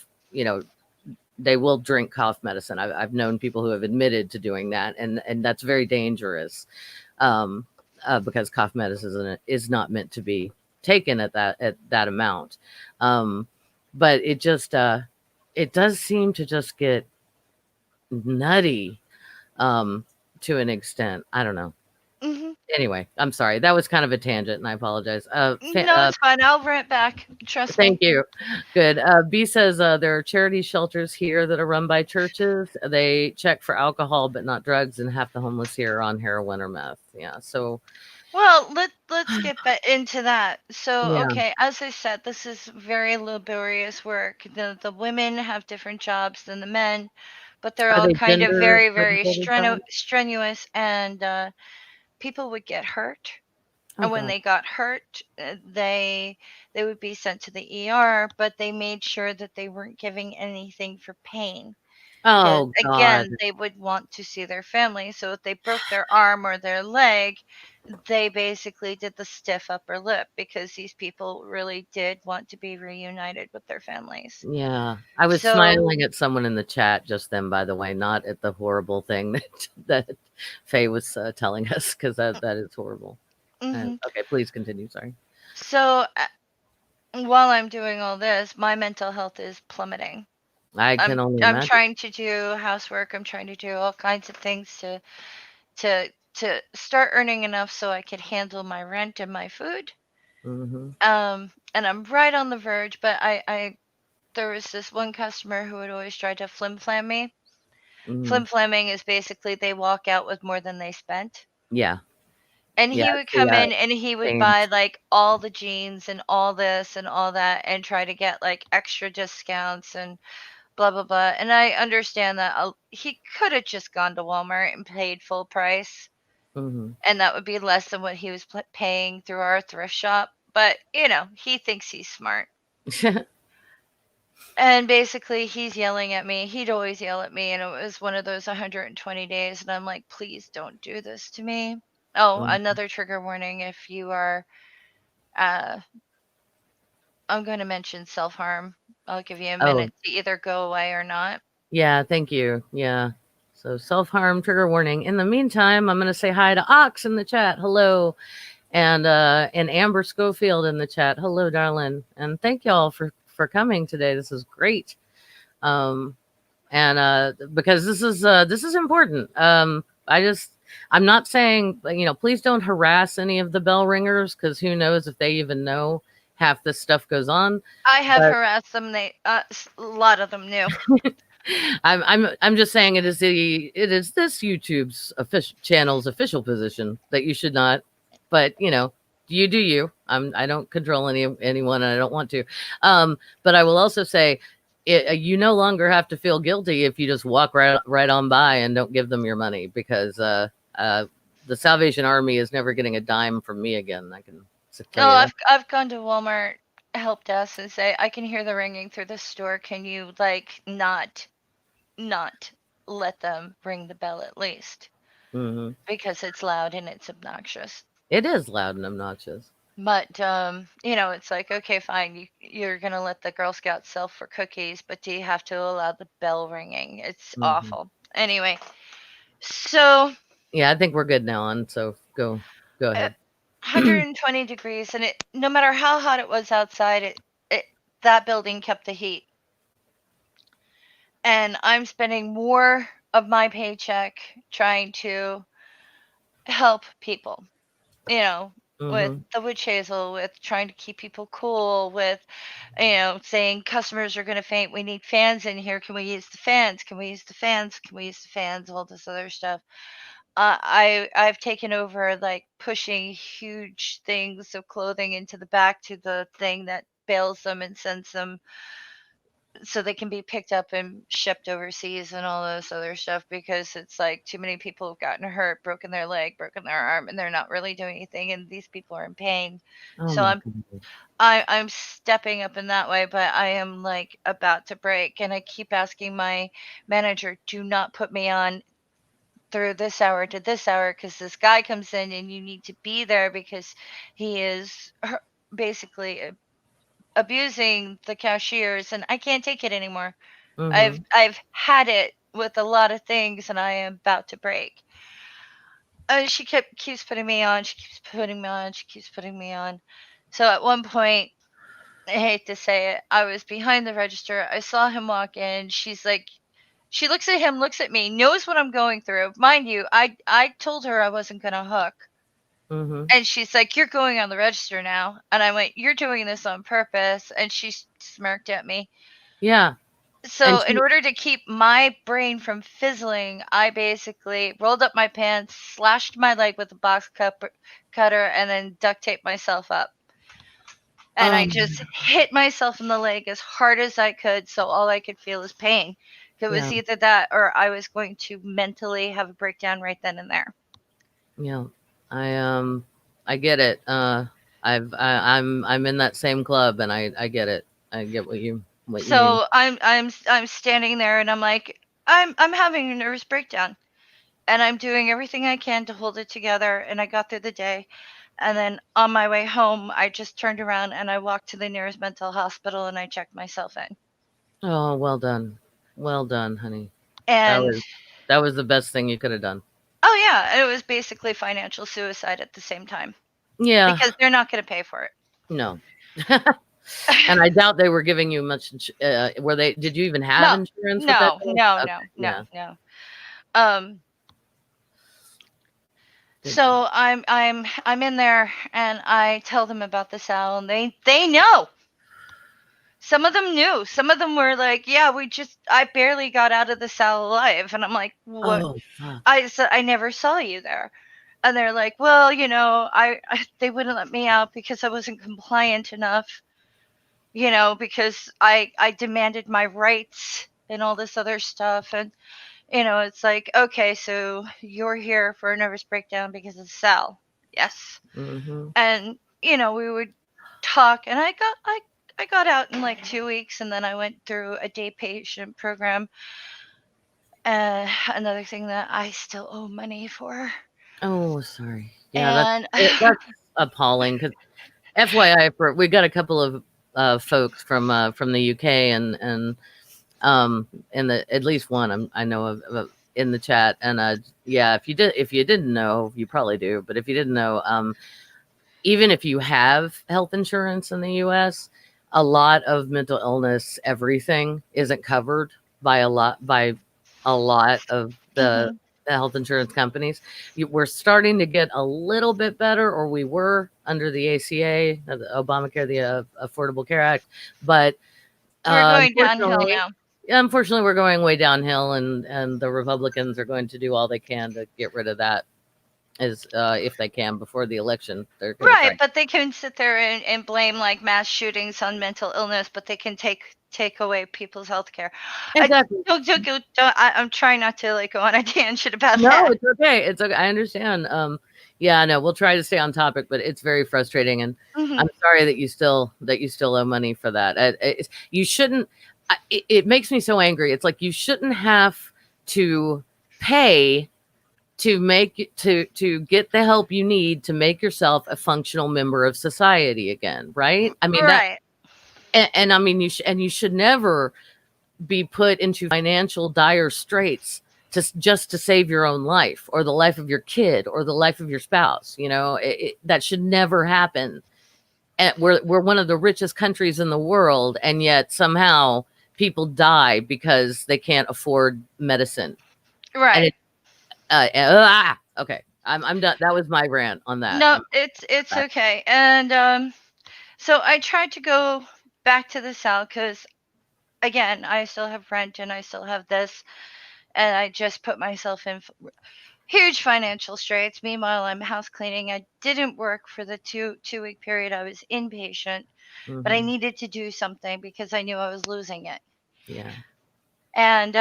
they will drink cough medicine. I've known people who have admitted to doing that, and that's very dangerous because cough medicine is not meant to be taken at that amount. Um, but it does seem to just get nutty to an extent. I don't know. Mhm. Anyway, I'm sorry. That was kind of a tangent, and I apologize. No, it's fine. I'll rant back. Trust Thank me. you. Good. B says there are charity shelters here that are run by churches. They check for alcohol, but not drugs, and half the homeless here are on heroin or meth. Yeah. So, Well, let's get into that. So, yeah. okay, as I said, this is very laborious work. The women have different jobs than the men. but they're Are all they kind of gender very, very identified? strenuous, and people would get hurt. Oh And when God. they got hurt, they would be sent to the ER, but they made sure that they weren't giving anything for pain. Because Oh God. again, they would want to see their family. So if they broke their arm or their leg, they basically did the stiff upper lip because these people really did want to be reunited with their families. Yeah, I was So, smiling at someone in the chat just then, by the way, not at the horrible thing that Faye was telling us, because that is horrible. mhm. Okay, please continue. Sorry. So while I'm doing all this, my mental health is plummeting. I can only I'm imagine. trying to do housework. I'm trying to do all kinds of things to start earning enough so I could handle my rent and my food. Hmm. And I'm right on the verge, but I there was this one customer who would always try to flim flam me. Hmm. Flim flamming is basically they walk out with more than they spent. Yeah, And yeah. he would The come in and he would buy James. like all the jeans and all this and all that and try to get like extra discounts and blah blah blah. And I understand that he could have just gone to Walmart and paid full price, Hmm. and that would be less than what he was paying through our thrift shop. But he thinks he's smart. And basically, he's yelling at me. He'd always yell at me, and it was one of those 120 days. And I'm like, please don't do this to me. Oh, another trigger warning. If you are, uh, I'm going to mention self harm. I'll give you a Oh, minute to either go away or not. yeah. Thank you. Yeah. So self harm trigger warning. In the meantime, I'm going to say hi to Ox in the chat. Hello. And Amber Schofield in the chat. Hello, darling. And thank y'all for coming today. This is great. Um, and Because this is important. I'm not saying, please don't harass any of the bell ringers, because who knows if they even know half this stuff goes on. I have But harassed them. A lot of them knew. I'm just saying it is this YouTube's official channel's official position that you should not. But you do you. I don't control anyone, and I don't want to. But I will also say, you no longer have to feel guilty if you just walk right on by and don't give them your money, because the Salvation Army is never getting a dime from me again. I can tell Oh, you that. I've gone to Walmart help desk and say I can hear the ringing through the store. Can you like not let them ring the bell at least Hmm. because it's loud and it's obnoxious. It is loud and obnoxious. But it's like okay, fine. You're gonna let the Girl Scouts sell for cookies, but do you have to allow the bell ringing? It's Hmm. awful. Anyway, so Yeah, I think we're good now on. So go ahead. 120 degrees, and it no matter how hot it was outside, it that building kept the heat. And I'm spending more of my paycheck trying to help people, you know, with Hmm. the witch hazel, with trying to keep people cool, with, saying customers are going to faint. We need fans in here. Can we use the fans? Can we use the fans? Can we use the fans? All this other stuff. I've taken over like pushing huge things of clothing into the back to the thing that bails them and sends them so they can be picked up and shipped overseas and all this other stuff because it's like too many people have gotten hurt, broken their leg, broken their arm, and they're not really doing anything, and these people are in pain. Oh So my I'm goodness. I'm stepping up in that way, but I am like about to break, and I keep asking my manager, do not put me on through this hour to this hour because this guy comes in and you need to be there because he is basically abusing the cashiers and I can't take it anymore. I've Hmm. I've had it with a lot of things and I am about to break. She keeps putting me on. She keeps putting me on. She keeps putting me on. So at one point, I hate to say it, I was behind the register. I saw him walk in. She's like, she looks at him, looks at me, knows what I'm going through. Mind you, I told her I wasn't gonna hook. Hmm. And she's like, "You're going on the register now." And I went, "You're doing this on purpose." And she smirked at me. Yeah. So And in she, order to keep my brain from fizzling, I basically rolled up my pants, slashed my leg with a cutter, and then duct taped myself up. And I um, just hit myself in the leg as hard as I could, so all I could feel is pain. It was Yeah. either that or I was going to mentally have a breakdown right then and there. Yeah. I get it. I'm in that same club, and I get it. I get what you mean. So I'm standing there and I'm like, I'm having a nervous breakdown, and I'm doing everything I can to hold it together, and I got through the day. And then on my way home, I just turned around and I walked to the nearest mental hospital and I checked myself in. Oh, well done, honey. That And was that was the best thing you could have done. oh yeah, it was basically financial suicide at the same time Yeah. because they're not going to pay for it. No. And I doubt they were giving you much. Were they? Did you even have No, insurance with that no, deal? no, Okay. no, no, Yeah. no. Um, Good job. so I'm in there and I tell them about the cell and they know. Some of them knew. Some of them were like, "Yeah, I barely got out of the cell alive." And I'm like, "What?" Oh fuck. I said, "I never saw you there." And they're like, "Well, they wouldn't let me out because I wasn't compliant enough, because I demanded my rights and all this other stuff." And it's like, "Okay, so you're here for a nervous breakdown because of the cell." Yes. Mm-hmm. And we would talk, and I got out in like 2 weeks, and then I went through a day patient program. Another thing that I still owe money for. Oh, sorry. Yeah, And that's appalling. Because FYI, we got a couple of folks from the UK and in the at least one I know of in the chat. And yeah, if you didn't know, you probably do. But if you didn't know, even if you have health insurance in the US, a lot of mental illness, everything isn't covered by a lot of mhm, the health insurance companies. We're starting to get a little bit better, or we were under the ACA, the Obamacare, the Affordable Care Act, but we're going downhill unfortunately, now. unfortunately, we're going way downhill, and the Republicans are going to do all they can to get rid of that as if they can before the election. They're going to Right, try. but they can sit there and blame like mass shootings on mental illness, but they can take away people's health care. I Exactly. I'm trying not to like go on a tangent about No, that. it's okay. It's okay. I understand. Yeah, no, we'll try to stay on topic, but it's very frustrating, and Hmm. I'm sorry that you still owe money for that. You shouldn't. It makes me so angry. It's like you shouldn't have to pay to get the help you need to make yourself a functional member of society again, right? I mean that, Right, and I mean you should never be put into financial dire straits just to save your own life or the life of your kid or the life of your spouse. That should never happen. And we're one of the richest countries in the world, and yet somehow people die because they can't afford medicine. And right. it okay. I'm done. That was my rant on that. No, I'm it's back. okay. And so I tried to go back to the South because again, I still have rent and I still have this, and I just put myself in huge financial straits. Meanwhile, I'm house cleaning. I didn't work for the two week period I was inpatient, but I Hmm. needed to do something because I knew I was losing it. Yeah. And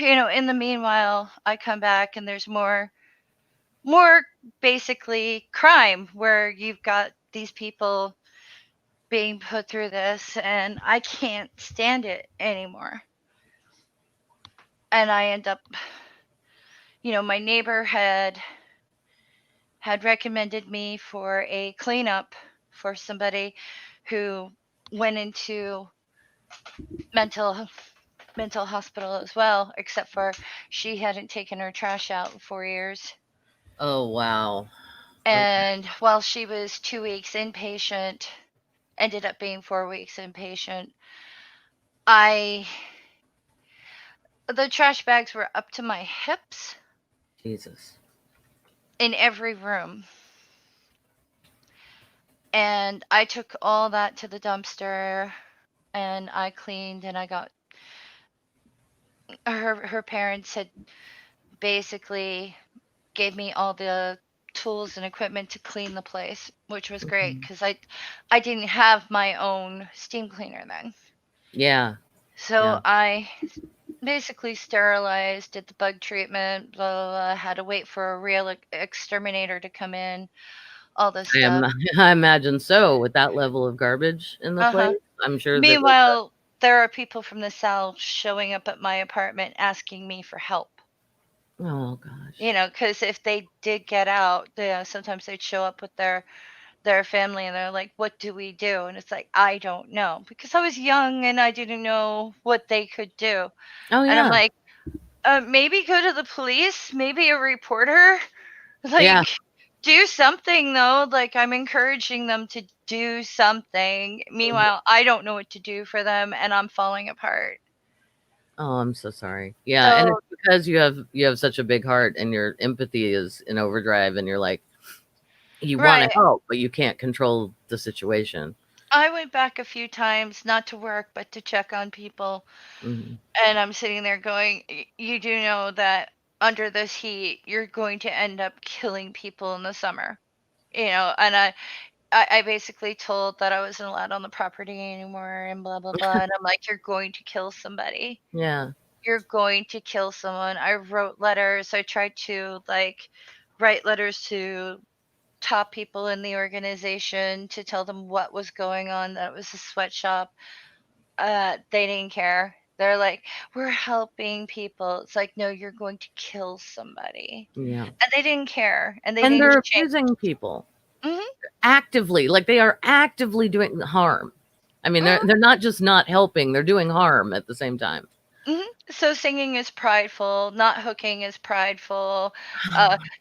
in the meanwhile, I come back and there's more basically crime where you've got these people being put through this, and I can't stand it anymore. And I end up, my neighbor had recommended me for a cleanup for somebody who went into mental mental hospital as well, except for she hadn't taken her trash out in 4 years. Oh wow. Okay. And while she was 2 weeks inpatient, ended up being 4 weeks inpatient, I the trash bags were up to my hips Jesus. in every room. And I took all that to the dumpster and I cleaned, and I got her parents had basically gave me all the tools and equipment to clean the place, which was great Mhm. because I didn't have my own steam cleaner then. Yeah. So Yeah. basically sterilized, did the bug treatment, blah, blah, blah, had to wait for a real exterminator to come in, all this I am stuff. I imagine so with that level of garbage in the Uh-huh. place. I'm sure that like Meanwhile, there are people from the South showing up at my apartment asking me for help. oh gosh. Because if they did get out, sometimes they'd show up with their family and they're like, "What do we do?" And it's like, I don't know, because I was young and I didn't know what they could do. Oh And I'm yeah. like, maybe go to the police, maybe a reporter, Yeah. like do something though. Like I'm encouraging them to do something. Mhm. Meanwhile, I don't know what to do for them and I'm falling apart. Oh, I'm so sorry. Yeah, and So, it's because you have such a big heart and your empathy is in overdrive and you're like you want to right. help, but you can't control the situation. I went back a few times, not to work, but to check on people. Mhm. And I'm sitting there going, You do know that under this heat, you're going to end up killing people in the summer." And I basically told that I wasn't allowed on the property anymore and blah, blah, blah. And I'm like, You're going to kill somebody. Yeah. You're going to kill someone. I wrote letters. I tried to, like, write letters to top people in the organization to tell them what was going on, that it was a sweatshop. They didn't care. They're like, "We're helping people." It's like, "No, you're going to kill somebody." Yeah. And they didn't care, and they And didn't they're change. abusing people Mhm, actively. Like they are actively doing harm. I mean, mhm, they're not just not helping, they're doing harm at the same time. mhm. So singing is prideful, not hooking is prideful,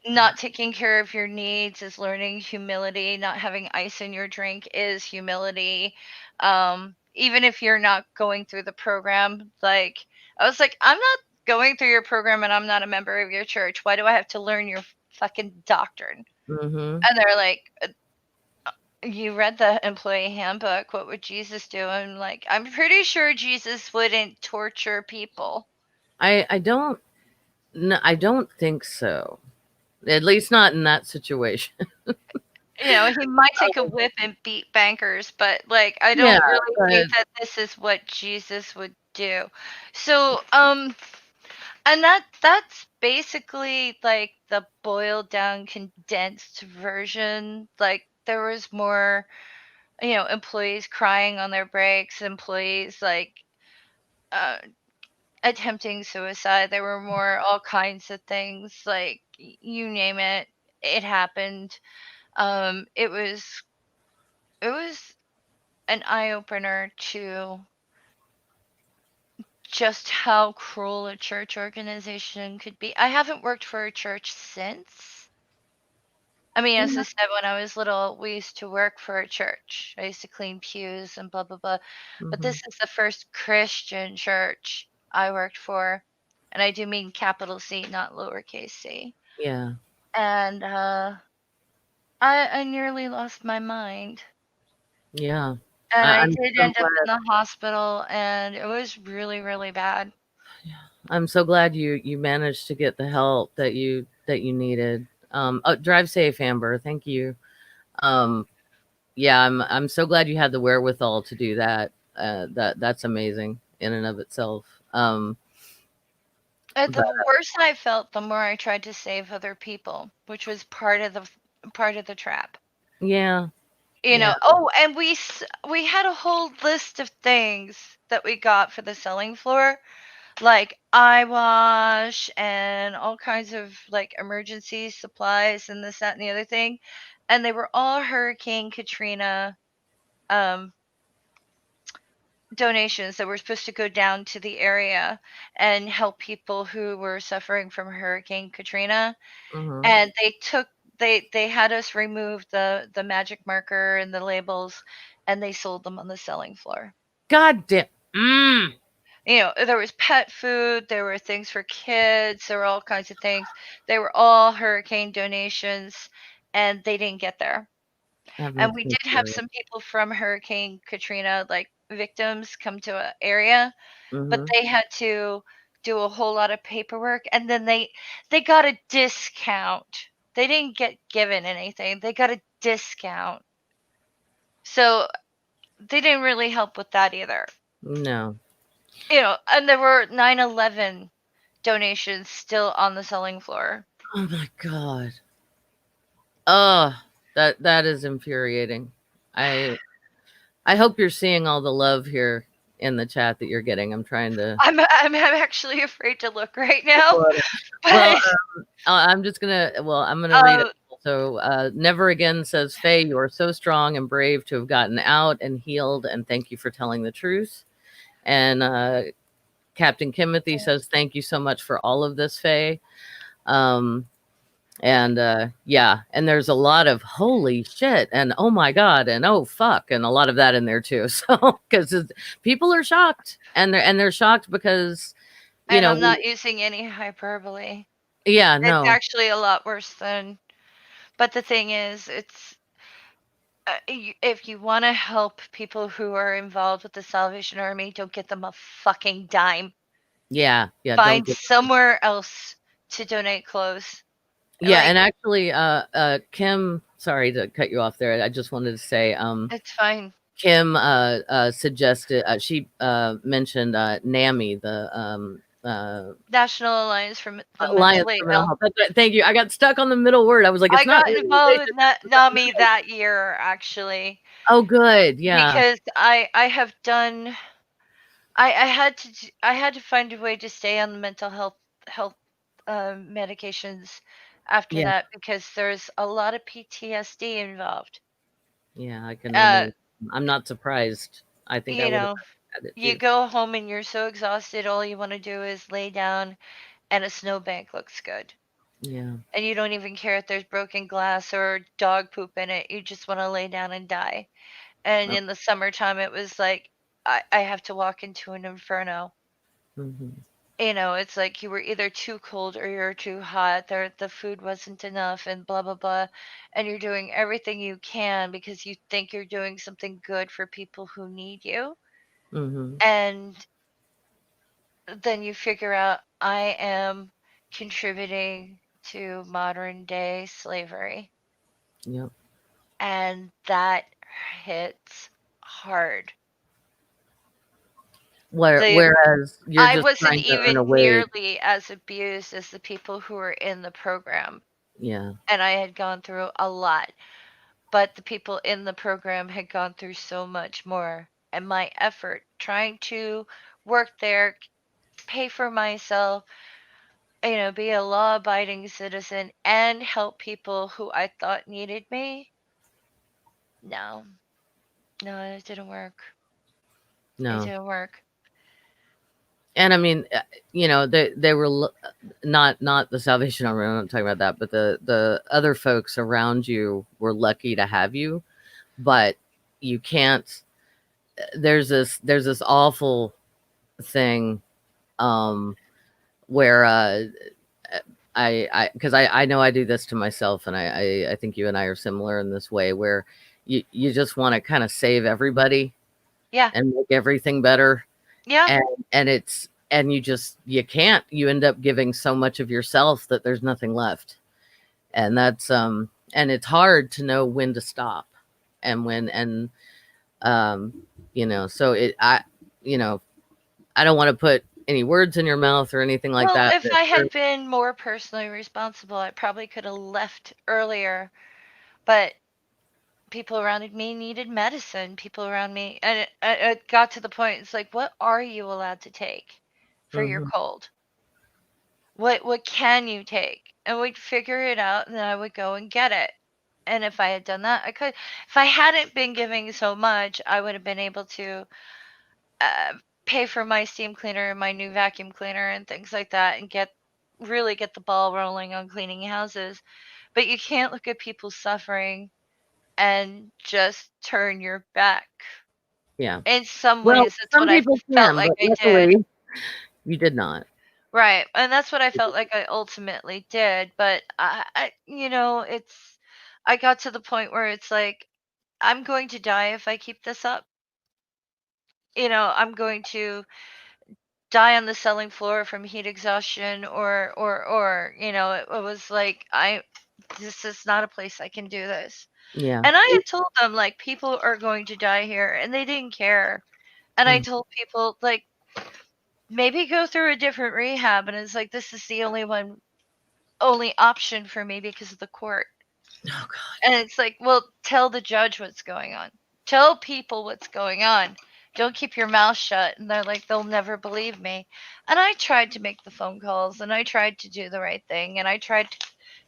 not taking care of your needs is learning humility, not having ice in your drink is humility. Even if you're not going through the program, like I was like, I'm not going through your program and I'm not a member of your church. Why do I have to learn your fucking doctrine? Mhm. And they're like, You read the employee handbook. What would Jesus do? I'm like, I'm pretty sure Jesus wouldn't torture people. I don't no, I don't think so. At least not in that situation. He might take a whip and beat bankers, but like I Yeah, don't really but think that this is what Jesus would do. So, and that's basically like the boiled down condensed version. Like there was more, employees crying on their breaks, employees like uh attempting suicide. There were more all kinds of things, like you name it, it happened. It was an eye opener to just how cruel a church organization could be. I haven't worked for a church since. I mean, as I yeah. said, when I was little, we used to work for a church. I used to clean pews and blah, blah, blah. But this Mhm. is the first Christian church I worked for. And I do mean capital C, not lowercase c. Yeah. And I nearly lost my mind. Yeah. And I I'm did so end up in glad. the hospital, and it was really, really bad. I'm so glad you managed to get the help that you needed. Oh, drive safe, Amber. Thank you. Um, yeah, I'm so glad you had the wherewithal to do that. That's amazing in and of itself. The But worse I felt, the more I tried to save other people, which was part of the trap. yeah, yeah. Oh, and we had a whole list of things that we got for the selling floor, like eye wash and all kinds of like emergency supplies and this, that, and the other thing. And they were all Hurricane Katrina um, donations that were supposed to go down to the area and help people who were suffering from Hurricane Katrina. Mhm. And they had us remove the magic marker and the labels, and they sold them on the selling floor. God damn. Mm. There was pet food, there were things for kids, there were all kinds of things. They were all hurricane donations, and they didn't get there. That And makes we me did have furious. some people from Hurricane Katrina, like victims, come to an area, but Mhm. they had to do a whole lot of paperwork, and then they got a discount. They didn't get given anything. They got a discount. So they didn't really help with that either. No. And there were 9/11 donations still on the selling floor. Oh my god. Oh, that is infuriating. I I hope you're seeing all the love here in the chat that you're getting. I'm trying to. I'm actually afraid to look right now, Well, but I'm just gonna. Well, I'm gonna read it. uh, So, never again says Faye. You are so strong and brave to have gotten out and healed, and thank you for telling the truth. And Captain Kimothy says thank you so much for all of this, Faye. Um, and yeah, and there's a lot of holy shit and oh my god and oh fuck and a lot of that in there too. So because people are shocked and they're shocked because you and know I'm not using any hyperbole. yeah It's no actually a lot worse than. But the thing is, it's if you want to help people who are involved with the Salvation Army, don't get them a fucking dime. yeah don't Find get somewhere else to donate clothes. yeah Like, and actually Kim, sorry to cut you off there, I just wanted to say it's fine. Kim suggested she mentioned NAMI, the National Alliance for the Alliance Mentally for Mental Ill. Health. Thank you. I got stuck on the middle word. I was like, I it's not got involved organization. with NAMI that year, actually, Oh, good. Yeah. because I have done. I had to find a way to stay on the mental health medications after Yeah. that because there's a lot of PTSD involved. Yeah. I can Uh, only, I'm not surprised. I think I you would have know, had it you too. go home and you're so exhausted, all you want to do is lay down and a snowbank looks good. Yeah. And you don't even care if there's broken glass or dog poop in it. You just want to lay down and die. And Oh, in the summertime, it was like, I have to walk into an inferno. mhm. It's like you were either too cold or you're too hot. The food wasn't enough and blah, blah, blah. And you're doing everything you can because you think you're doing something good for people who need you. Mhm. And then you figure out I am contributing to modern day slavery. Yep. And that hits hard. The Whereas you're I just wasn't trying to earn a even wage. nearly as abused as the people who were in the program, Yeah. and I had gone through a lot, but the people in the program had gone through so much more. And my effort trying to work there, pay for myself, be a law abiding citizen and help people who I thought needed me. No, no, it didn't work. It No. didn't work. And I mean, they were not the Salvation Army. I'm not talking about that, but the other folks around you were lucky to have you, but you can't. There's this awful thing um where I because I know I do this to myself, and I think you and I are similar in this way where you just want to kind of save everybody Yeah, and make everything better, yeah. and you can't, you end up giving so much of yourself that there's nothing left, and that's and it's hard to know when to stop and when and um so you know I don't want to put any words in your mouth or anything like Well, that. if I had been more personally responsible, I probably could have left earlier. But people around me needed medicine. People around me, and it got to the point. It's like, what are you allowed to take for your Hmm. cold? What can you take? And we'd figure it out, and then I would go and get it. And if I had done that, I could. If I hadn't been giving so much, I would have been able to uh, pay for my steam cleaner and my new vacuum cleaner and things like that, and really get the ball rolling on cleaning houses. But you can't look at people suffering and just turn your back. Yeah. In some Well, ways, that's some what I people felt can, like but I did. luckily you did not. Right. And that's what I felt like I ultimately did. But I got to the point where it's like, I'm going to die if I keep this up. I'm going to die on the selling floor from heat exhaustion it was like, this is not a place I can do this. Yeah. And I had told them, like, people are going to die here, and they didn't care. And I Mm. told people, like, maybe go through a different rehab. And it's like, this is the only option for me because of the court. Oh God. And it's like, well, tell the judge what's going on. Tell people what's going on. Don't keep your mouth shut. And they're like, they'll never believe me. And I tried to make the phone calls and I tried to do the right thing. And I tried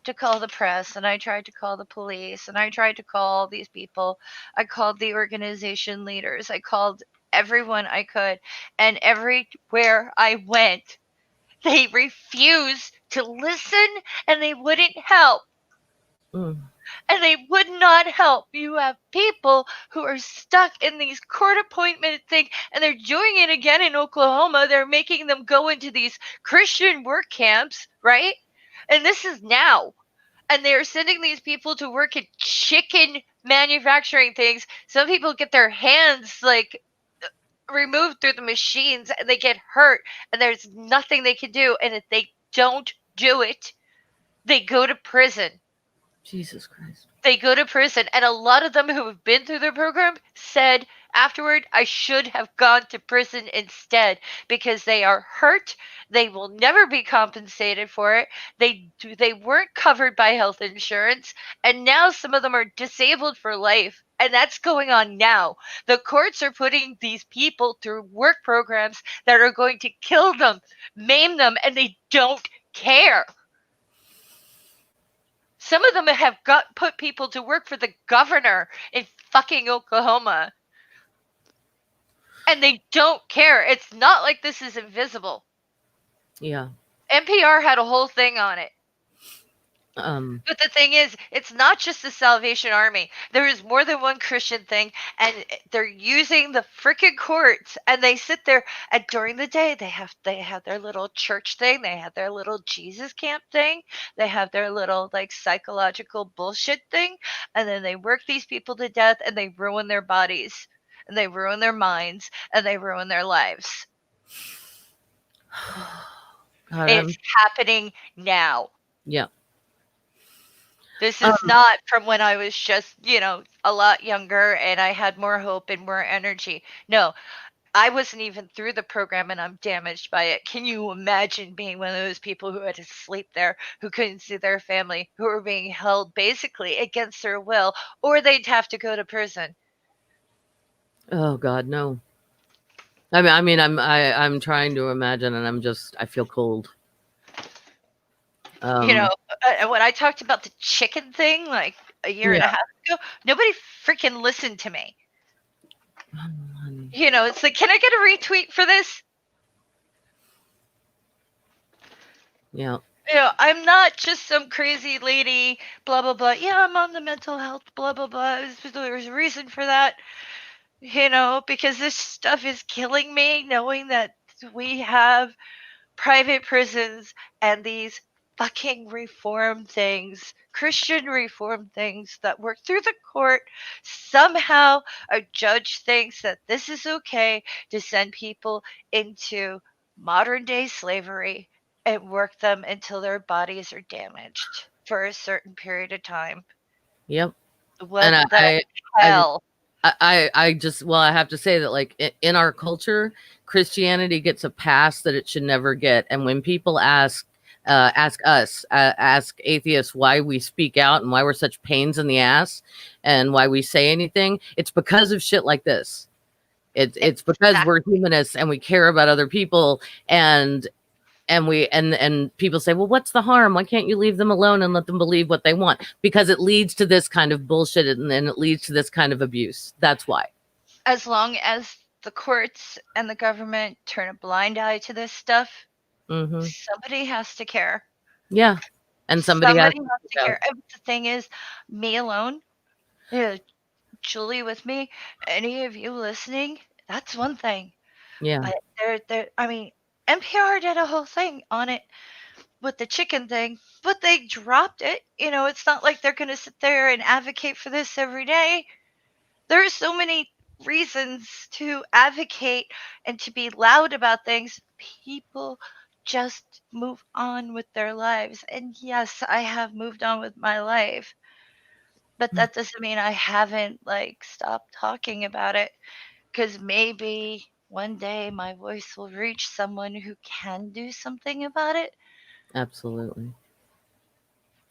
to call the press and I tried to call the police and I tried to call these people. I called the organization leaders. I called everyone I could. And everywhere I went, they refused to listen and they wouldn't help. Mm. And they would not help. You have people who are stuck in these court appointment thing, and they're doing it again in Oklahoma. They're making them go into these Christian work camps, right? And this is now. And they're sending these people to work at chicken manufacturing things. Some people get their hands like removed through the machines and they get hurt, and there's nothing they can do. And if they don't do it, they go to prison. Jesus Christ. They go to prison. And a lot of them who have been through their program said afterward, I should have gone to prison instead because they are hurt. They will never be compensated for it. They weren't covered by health insurance. And now some of them are disabled for life. And that's going on now. The courts are putting these people through work programs that are going to kill them, maim them, and they don't care. Some of them have put people to work for the governor in fucking Oklahoma. And they don't care. It's not like this is invisible. Yeah. NPR had a whole thing on it. Um. But the thing is, it's not just the Salvation Army. There is more than one Christian thing, and they're using the freaking courts. And they sit there, and during the day, they have their little church thing. They have their little Jesus camp thing. They have their little like psychological bullshit thing, and then they work these people to death, and they ruin their bodies, and they ruin their minds, and they ruin their lives. God, It's happening now. yeah. This is not from when I was just, a lot younger and I had more hope and more energy. No, I wasn't even through the program and I'm damaged by it. Can you imagine being one of those people who had to sleep there, who couldn't see their family, who were being held basically against their will, or they'd have to go to prison? Oh God, no. I'm trying to imagine, and I feel cold. You know, Um. and when I talked about the chicken thing like a year and Yeah. a half ago, nobody freaking listened to me. Oh, honey. It's like, can I get a retweet for this? Yeah. I'm not just some crazy lady, blah, blah, blah. Yeah, I'm on the mental health, blah, blah, blah. There's a reason for that, because this stuff is killing me, knowing that we have private prisons and these fucking reform things, Christian reform things that work through the court. Somehow a judge thinks that this is okay to send people into modern day slavery and work them until their bodies are damaged for a certain period of time. Yep. What And the I hell? I just, well, I have to say that, like, in our culture, Christianity gets a pass that it should never get. And when people ask atheists why we speak out and why we're such pains in the ass and why we say anything, it's because of shit like this. It's because we're humanists and we care about other people, and people say, well, what's the harm? Why can't you leave them alone and let them believe what they want? Because it leads to this kind of bullshit, and then it leads to this kind of abuse. That's why. As long as the courts and the government turn a blind eye to this stuff, Mm-hmm. somebody has to care. Yeah. And somebody has Somebody has to care. And the thing is, me alone, Julie with me, any of you listening, that's one thing. Yeah. But NPR did a whole thing on it with the chicken thing, but they dropped it. It's not like they're going to sit there and advocate for this every day. There are so many reasons to advocate and to be loud about things. People just move on with their lives. And yes, I have moved on with my life, but that doesn't mean I haven't stopped talking about it, because maybe one day my voice will reach someone who can do something about it. Absolutely.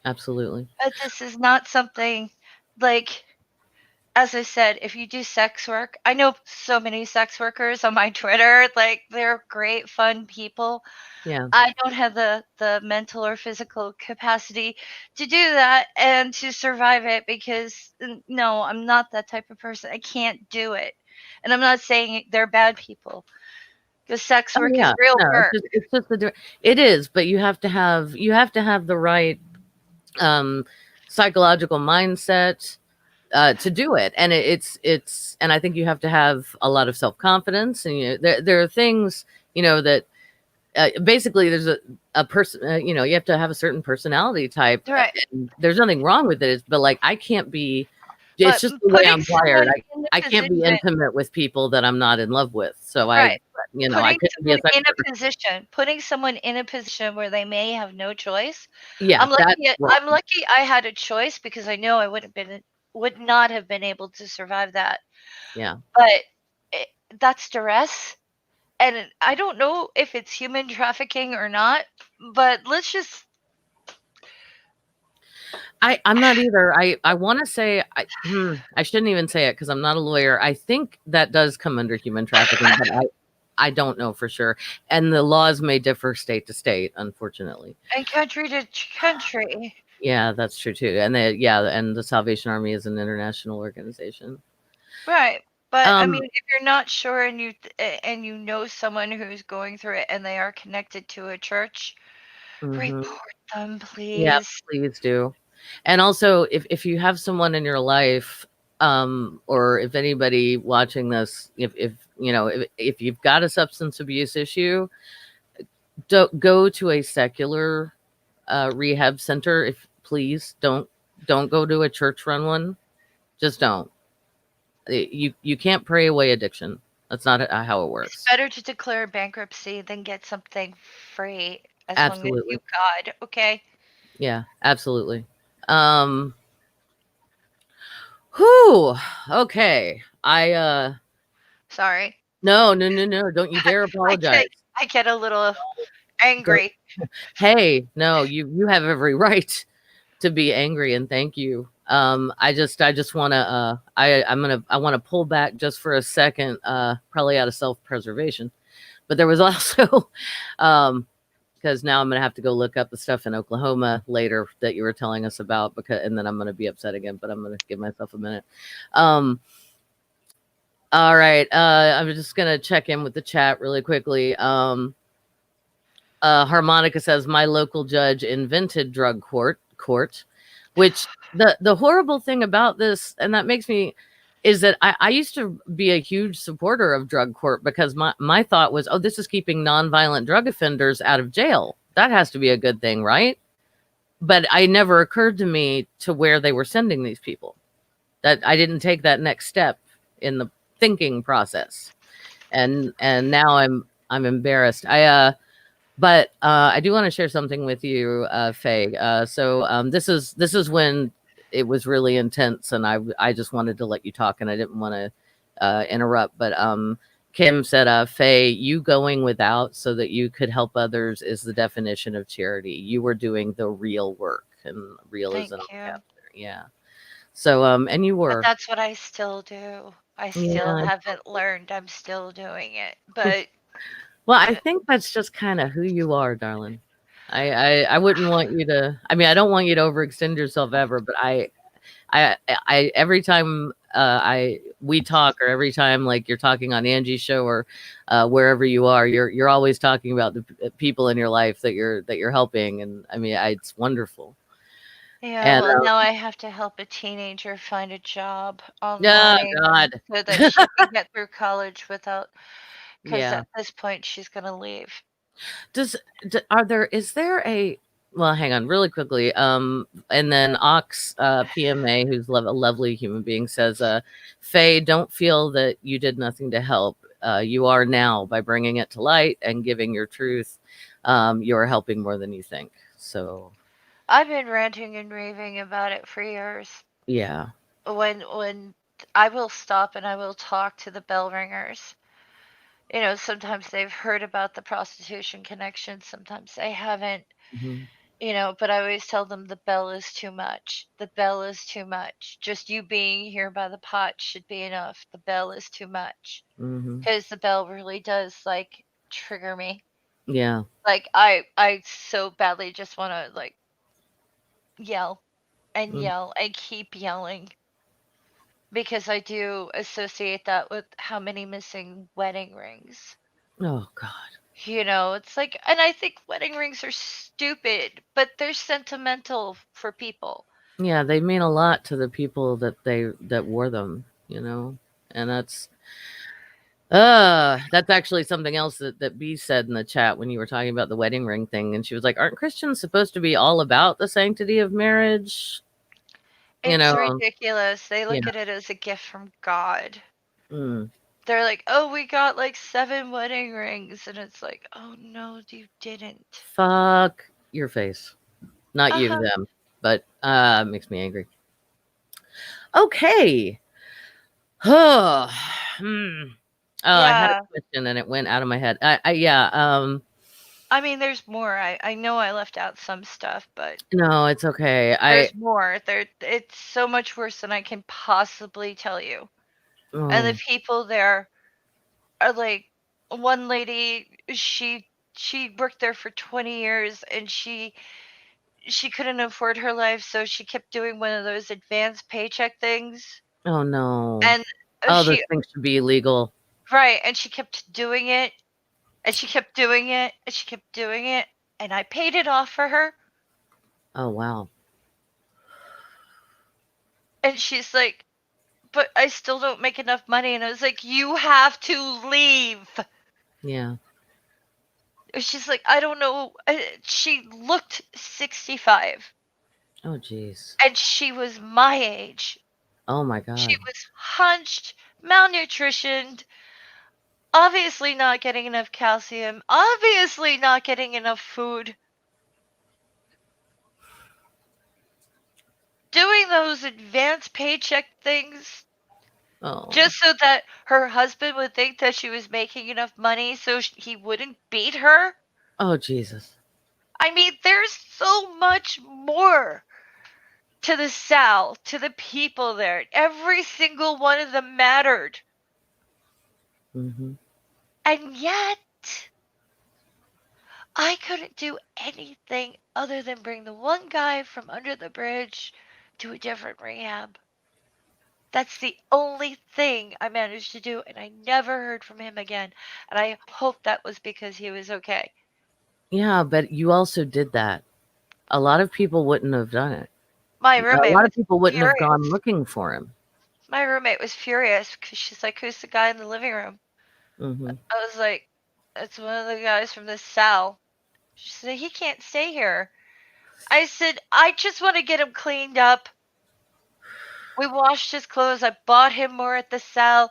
Absolutely. But this is not something like, as I said, if you do sex work, I know so many sex workers on my Twitter, like they're great, fun people. Yeah. I don't have the mental or physical capacity to do that and to survive it because no, I'm not that type of person. I can't do it. And I'm not saying they're bad people because sex Oh work is yeah. real No, work. it's just it is, but you have to have the right um psychological mindset to do it, and it's and I think you have to have a lot of self confidence, and there are things that basically there's a person, you have to have a certain personality type, Right. and there's nothing wrong with it. But like I can't be, it's But just the way putting I'm wired. someone in I a can't be position, intimate with people that I'm not in love with. So right. I Putting couldn't be a someone sex in worker. a position, putting someone in a position where they may have no choice. Yeah, that's wrong. I'm lucky I had a choice because I know I would not have been able to survive that. Yeah. But it, that's duress, and I don't know if it's human trafficking or not, but let's just I'm not either. I want to say I shouldn't even say it because I'm not a lawyer. I think that does come under human trafficking, but I don't know for sure. And the laws may differ state to state, unfortunately. and country to country. Yeah, that's true too. And the Salvation Army is an international organization. Right. But I mean, Um, if you're not sure and and you know someone who's going through it and they are connected to a church, mhm. report them, Yeah, please. please do. And also, if you have someone in your life, or if anybody watching this, if you've got a substance abuse issue, don't go to a secular rehab center. If please don't go to a church run one. Just don't. You can't pray away addiction. That's not how it It's works. better to declare bankruptcy than get something free as long as you Absolutely. God, okay? Yeah, absolutely. Um, whew. Okay. Sorry. No, no, no, no. Don't you dare I get apologize. I get a little Don't angry. Hey, no, you have every right to be angry, and thank you. I just wanna I wanna pull back just for a second, probably out of self-preservation. But there was also um because now I'm gonna have to go look up the stuff in Oklahoma later that you were telling us about, because and then I'm gonna be upset again, but I'm gonna give myself a minute. Um, all right. I'm just gonna check in with the chat really quickly. Harmonica says my local judge invented drug court, which the horrible thing about this, and that makes me, is that I used to be a huge supporter of drug court because my thought was, oh, this is keeping nonviolent drug offenders out of jail. That has to be a good thing, right? But I never occurred to me to where they were sending these people. That I didn't take that next step in the thinking process. And now I'm embarrassed. I do want to share something with you, Faye. This is when it was really intense, and I just wanted to let you talk, and I didn't want to interrupt. But Kim said, "Faye, you going without so that you could help others is the definition of charity. You were doing the real work, and real is in all Thank you. caps there. Yeah. So and you But were, that's what I still do. I still yeah. haven't learned. I'm still doing it. But Well, I think that's just kind of who you are, darling. I wouldn't want you to. I mean, I don't want you to overextend yourself ever, but I every time I we talk, or every time like you're talking on Angie's show, or wherever you are, you're always talking about the people in your life that you're helping, and I mean, it's wonderful. yeah, And well, now I have to help a teenager find a job yeah, online God, so that she can get through college without, because yeah. at this point she's going to leave. Does are there is there a well, hang on really quickly. And then Ox PMA, who's a lovely human being, says, Faye, don't feel that you did nothing to help. You are now by bringing it to light and giving your truth. You are helping more than you think. So, I've been ranting and raving about it for years. yeah, When I will stop and I will talk to the bell ringers sometimes they've heard about the prostitution connection, sometimes they haven't, Mhm. but I always tell them the bell is too much. The bell is too much. Just you being here by the pot should be enough. The bell is too much. Mhm. Because the bell really does like trigger me. Yeah. Like I so badly just want to like yell and Mm. yell and keep yelling because I do associate that with how many missing wedding rings. Oh God. It's like, and I think wedding rings are stupid, but they're sentimental for people. Yeah, they mean a lot to the people that wore them, and that's actually something else that B said in the chat when you were talking about the wedding ring thing, and she was like, "Aren't Christians supposed to be all about the sanctity of marriage?" You It's know, ridiculous. They yeah. look at it as a gift from God. Mm. They're like, "Oh, we got like 7 wedding rings." And it's like, "Oh no, you didn't." Fuck your face. Not you, Uh-huh. them, but it makes me angry. Okay. Hmm. Oh, I had a Yeah. question and it went out of my head. Yeah. I mean, there's more. I know I left out some stuff, but No, it's okay. there's more. It's so much worse than I can possibly tell you. And the Oh, people there are like, one lady, she worked there for 20 years and she couldn't afford her life, so she kept doing one of those advanced paycheck things. oh no. And Oh, those she things should be illegal. right, and she kept doing it, and she kept doing it, and she kept doing it, and I paid it off for her. Oh wow. And she's like, "But I still don't make enough money." And I was like, "You have to leave." Yeah. She's like, "I don't know." She looked 65, Oh jeez. and she was my age. Oh my She God. was hunched, malnutritioned, obviously not getting enough calcium, obviously not getting enough food, doing those advanced paycheck things Oh. just so that her husband would think that she was making enough money so he wouldn't beat her. Oh Jesus. I mean, there's so much more to the South, to the people there. Every single one of them mattered. Mm-hmm. And yet, I couldn't do anything other than bring the one guy from under the bridge to a different rehab. That's the only thing I managed to do, and I never heard from him again. And I hope that was because he was okay. Yeah, but you also did that. A lot of people wouldn't have done it. My A roommate lot was of people wouldn't have gone furious. looking for him. My roommate was furious because she's like, "Who's the guy in the living room?" Mm-hmm. I was like, "It's one of the guys from the Sal." She said, "He can't stay here." I said, "I just want to get him cleaned up." We washed his clothes. I bought him more at the Sal,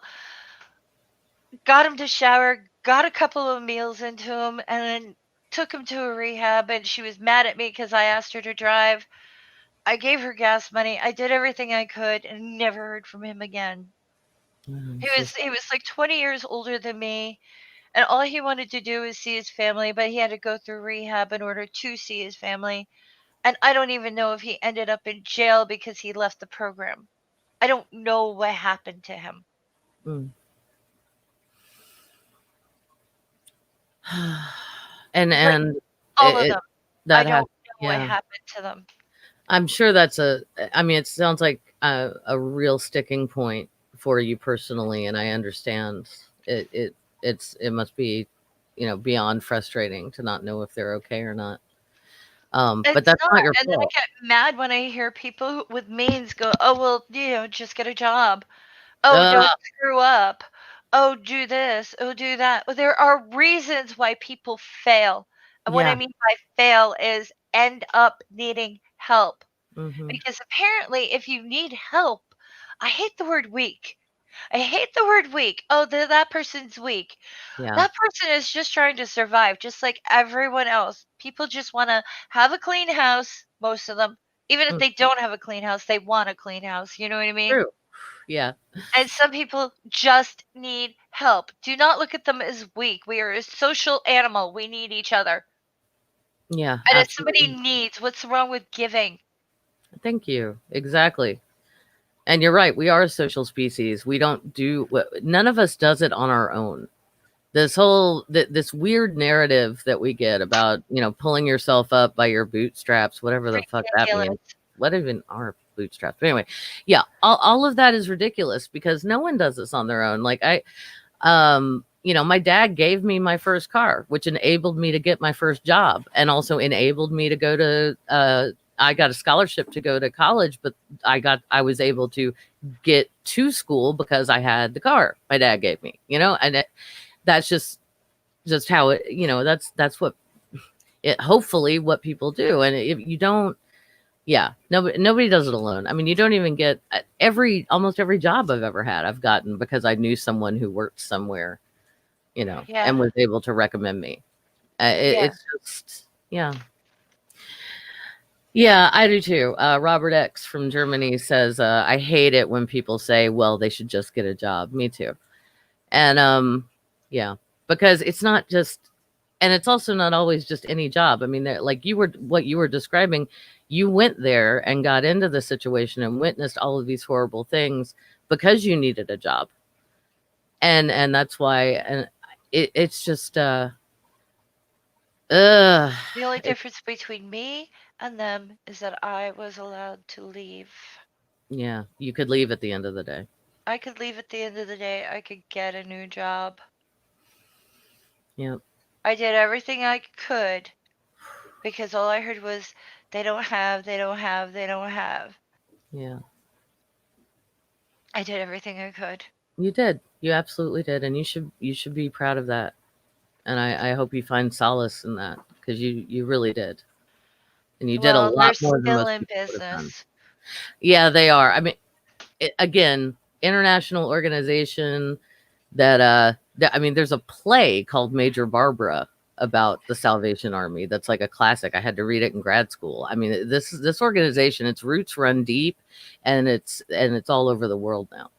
got him to shower, got a couple of meals into him, and then took him to a rehab. And she was mad at me because I asked her to drive. I gave her gas money. I did everything I could and never heard from him again. He It's was just he was like 20 years older than me, and all he wanted to do was see his family, but he had to go through rehab in order to see his family. And I don't even know if he ended up in jail because he left the program. I don't know what happened to him. mm. Like and all of it them. I that has don't know what yeah. happened to them. I'm sure that's I mean, it sounds like a real sticking point for you personally, and I understand it must be, beyond frustrating to not know if they're okay or not. But It's that's not. not your And then I fault. get mad when I hear people with means go, "Oh, well, just get a job. Oh, Ugh, don't screw up. Oh, do this. Oh, do that." Well, there are reasons why people fail. And what I yeah. mean by fail is end up needing help. Hmm. Because apparently, if you need help, I hate the word weak. I hate the word weak. Oh, that person's weak. Yeah. That person is just trying to survive, just like everyone else. People just want to have a clean house, most of them. Even if Mm, they don't have a clean house, they want a clean house. You know what I mean? true. Yeah. And some people just need help. Do not look at them as weak. We are a social animal. We need each other. Yeah, And if somebody absolutely. needs, what's wrong with giving? Thank you. Exactly. And you're right. We are a social species. We don't do none of us does it on our own. This weird narrative that we get about, pulling yourself up by your bootstraps, whatever the fuck that Ridiculous. means. What even are bootstraps? But anyway, yeah, all of that is ridiculous because no one does this on their own. Like my dad gave me my first car, which enabled me to get my first job and also enabled me to go to I got a scholarship to go to college, but I was able to get to school because I had the car my dad gave me, and that's just how it, that's what it hopefully what people do. And if you don't, yeah, nobody does it alone. I mean, you don't even get almost every job I've ever had, I've gotten because I knew someone who worked somewhere, Yeah. and was able to recommend me. Yeah. It's just, yeah. Yeah, I do too. Robert X from Germany says, I hate it when people say, well, they should just get a job. Me too. And yeah, because it's not just, and it's also not always just any job. I mean, like what you were describing, you went there and got into the situation and witnessed all of these horrible things because you needed a job. And that's why, and it's just, ugh, The only difference between me and them is that I was allowed to leave. yeah, you could leave at the end of the day. I could leave at the end of the day. I could get a new job. Yep. I did everything I could because all I heard was they don't have, they don't have, they don't have. Yeah. I did everything I could. You did. You absolutely did, and you should be proud of that. And I hope you find solace in that because you really did, and you did a Well, they're lot more than still most in people would have done. business. Yeah, they are. I mean, again, international organization I mean, there's a play called Major Barbara about the Salvation Army. That's like a classic. I had to read it in grad school. I mean, this organization, its roots run deep, and it's all over the world now.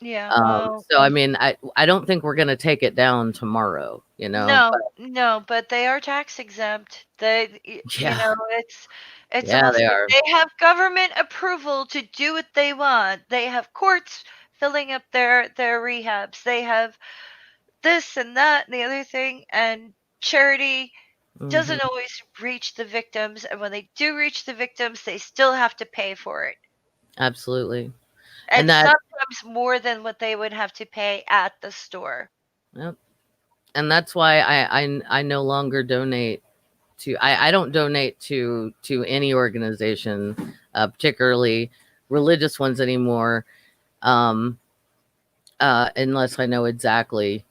Yeah, well, So I mean, I don't think we're gonna take it down tomorrow, no, but no, but they are tax exempt. They, yeah, it's yeah, almost they like are. they have government approval to do what they want. They have courts filling up their rehabs. They have this and that and the other thing, and charity Hmm. doesn't always reach the victims, and when they do reach the victims, they still have to pay for it. Absolutely, and And sometimes more than what they would have to pay at the store. yep. And that's why I no longer donate to. I don't donate to any organization, particularly religious ones anymore, um, unless I know exactly.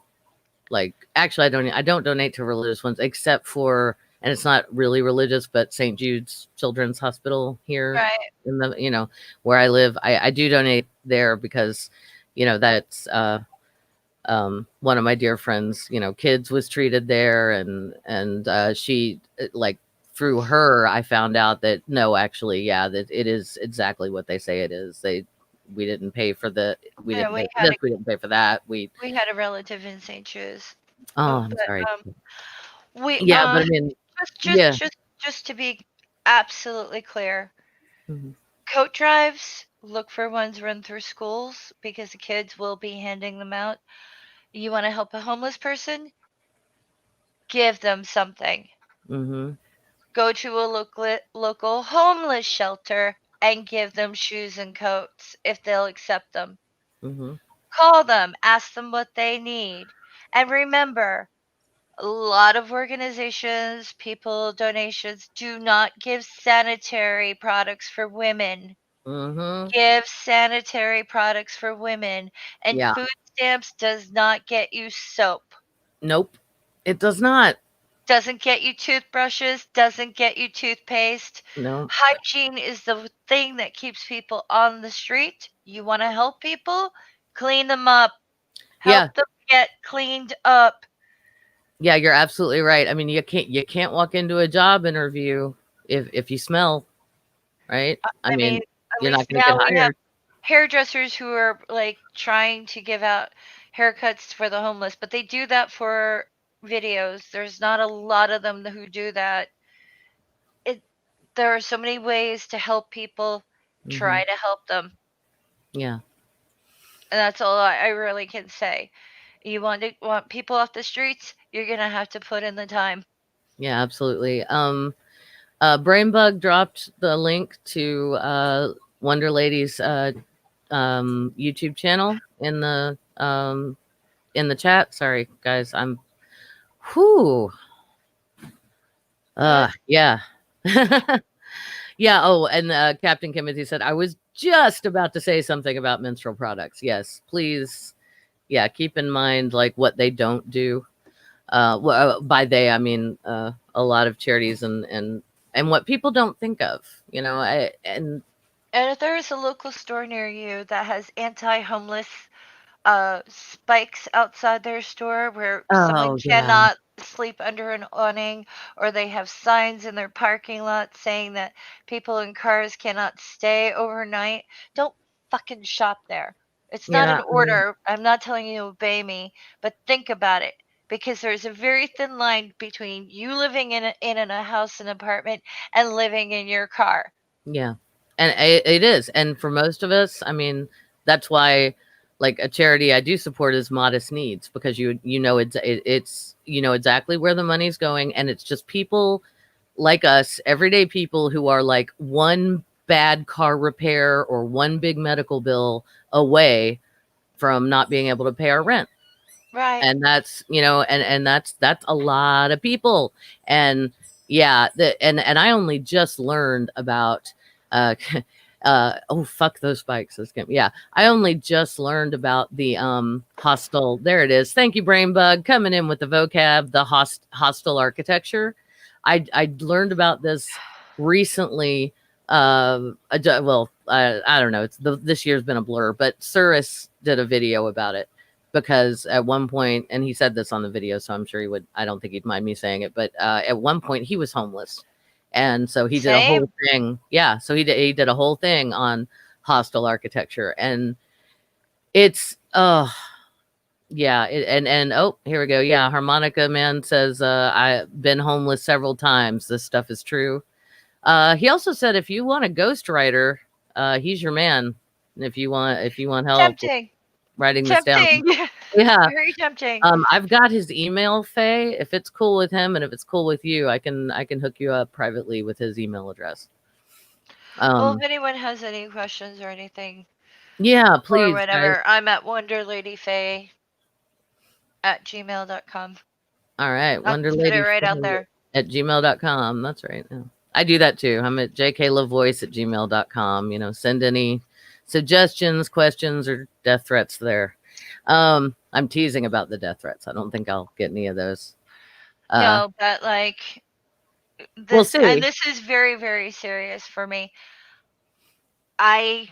Like, actually, I don't donate to religious ones except for, and it's not really religious, but St. Jude's Children's Hospital here Right. in the where I live. I do donate there because that's one of my dear friends, kids was treated there, and she like through her I found out that no, actually, yeah, that it is exactly what they say it is. We didn't pay for we Yeah, didn't pay for this, we didn't pay for that. we had a relative in St. Jude's. Oh, I'm But sorry. we Yeah, but I mean, yeah. just to be absolutely clear, Mhm. coat drives, look for ones run through schools because the kids will be handing them out. You want to help a homeless person? Give them something. Mhm. Go to a local homeless shelter and give them shoes and coats if they'll accept them. Mhm. Call them, ask them what they need. And remember, a lot of organizations, people, donations do not give sanitary products for women. Mhm. Give sanitary products for women. And Yeah. food stamps does not get you soap. Nope. It does not. Doesn't get you toothbrushes, doesn't get you toothpaste. No. Hygiene is the thing that keeps people on the street. You want to help people? Clean them up. Yeah. Help them get cleaned up. Yeah, you're absolutely right. I mean, you can't walk into a job interview if you smell, right? I I mean, mean, at you're not least going to get now we have hired. hairdressers who are like trying to give out haircuts for the homeless, but they do that for videos. There's not a lot of them who do that. It There are so many ways to help people. Hmm. Try to help them. Yeah. And that's all I really can say. You want people off the streets, you're gonna have to put in the time. Yeah, absolutely. Brainbug dropped the link to Wonder Lady's YouTube channel in the chat. Sorry, guys. I'm whoo. What? Yeah. Yeah. Oh, and Captain Timothy said I was just about to say something about menstrual products. Yes, please. Yeah, keep in mind like what they don't do. Well, by they I mean a lot of charities and what people don't think of. You know, and And if there is a local store near you that has anti-homeless spikes outside their store where someone oh yeah, cannot sleep under an awning, or they have signs in their parking lot saying that people in cars cannot stay overnight, don't fucking shop there. It's not an yeah. order. I'm not telling you to obey me, but think about it. Because there's a very thin line between you living in a house, an apartment, and living in your car. Yeah, and it is, and for most of us, I mean, that's why, like a charity I do support is Modest Needs because you know it's you know exactly where the money's going, and it's just people like us, everyday people who are like one bad car repair or one big medical bill away from not being able to pay our rent. Right. And that's you know and that's a lot of people. And yeah, and I only just learned about uh oh fuck those spikes, yeah, I only just learned about the hostile, there it is, thank you brain bug coming in with the vocab, the hostile architecture. I learned about this recently. Well, I don't know, this year's been a blur, but Cirrus did a video about it because at one point, and he said this on the video, so I'm sure he would, I don't think he'd mind me saying it, but at one point he was homeless. And so he did a whole Same. thing. Yeah. So he did a whole thing on hostile architecture. And it's, yeah. And oh, here we go. Yeah. Harmonica Man says, I've been homeless several times. This stuff is true. He also said, if you want a ghostwriter, he's your man. If you want help Tempting. writing this down. Tempting. Yeah. Very tempting. I've got his email, Faye. If it's cool with him and if it's cool with you, I can hook you up privately with his email address. Well, if Um, anyone has any questions or anything yeah, or please, guys. whatever, I'm at wonderladyfaye@gmail.com. All right, I'll just put it right out wonderladyfaye there. at gmail.com. That's right. Yeah. I do that too. I'm at jklavoice at gmail.com. You know, send any suggestions, questions, or death threats there. I'm teasing about the death threats. I don't think I'll get any of those. Uh, No, but like we'll this, and see. this is very, very serious for me. I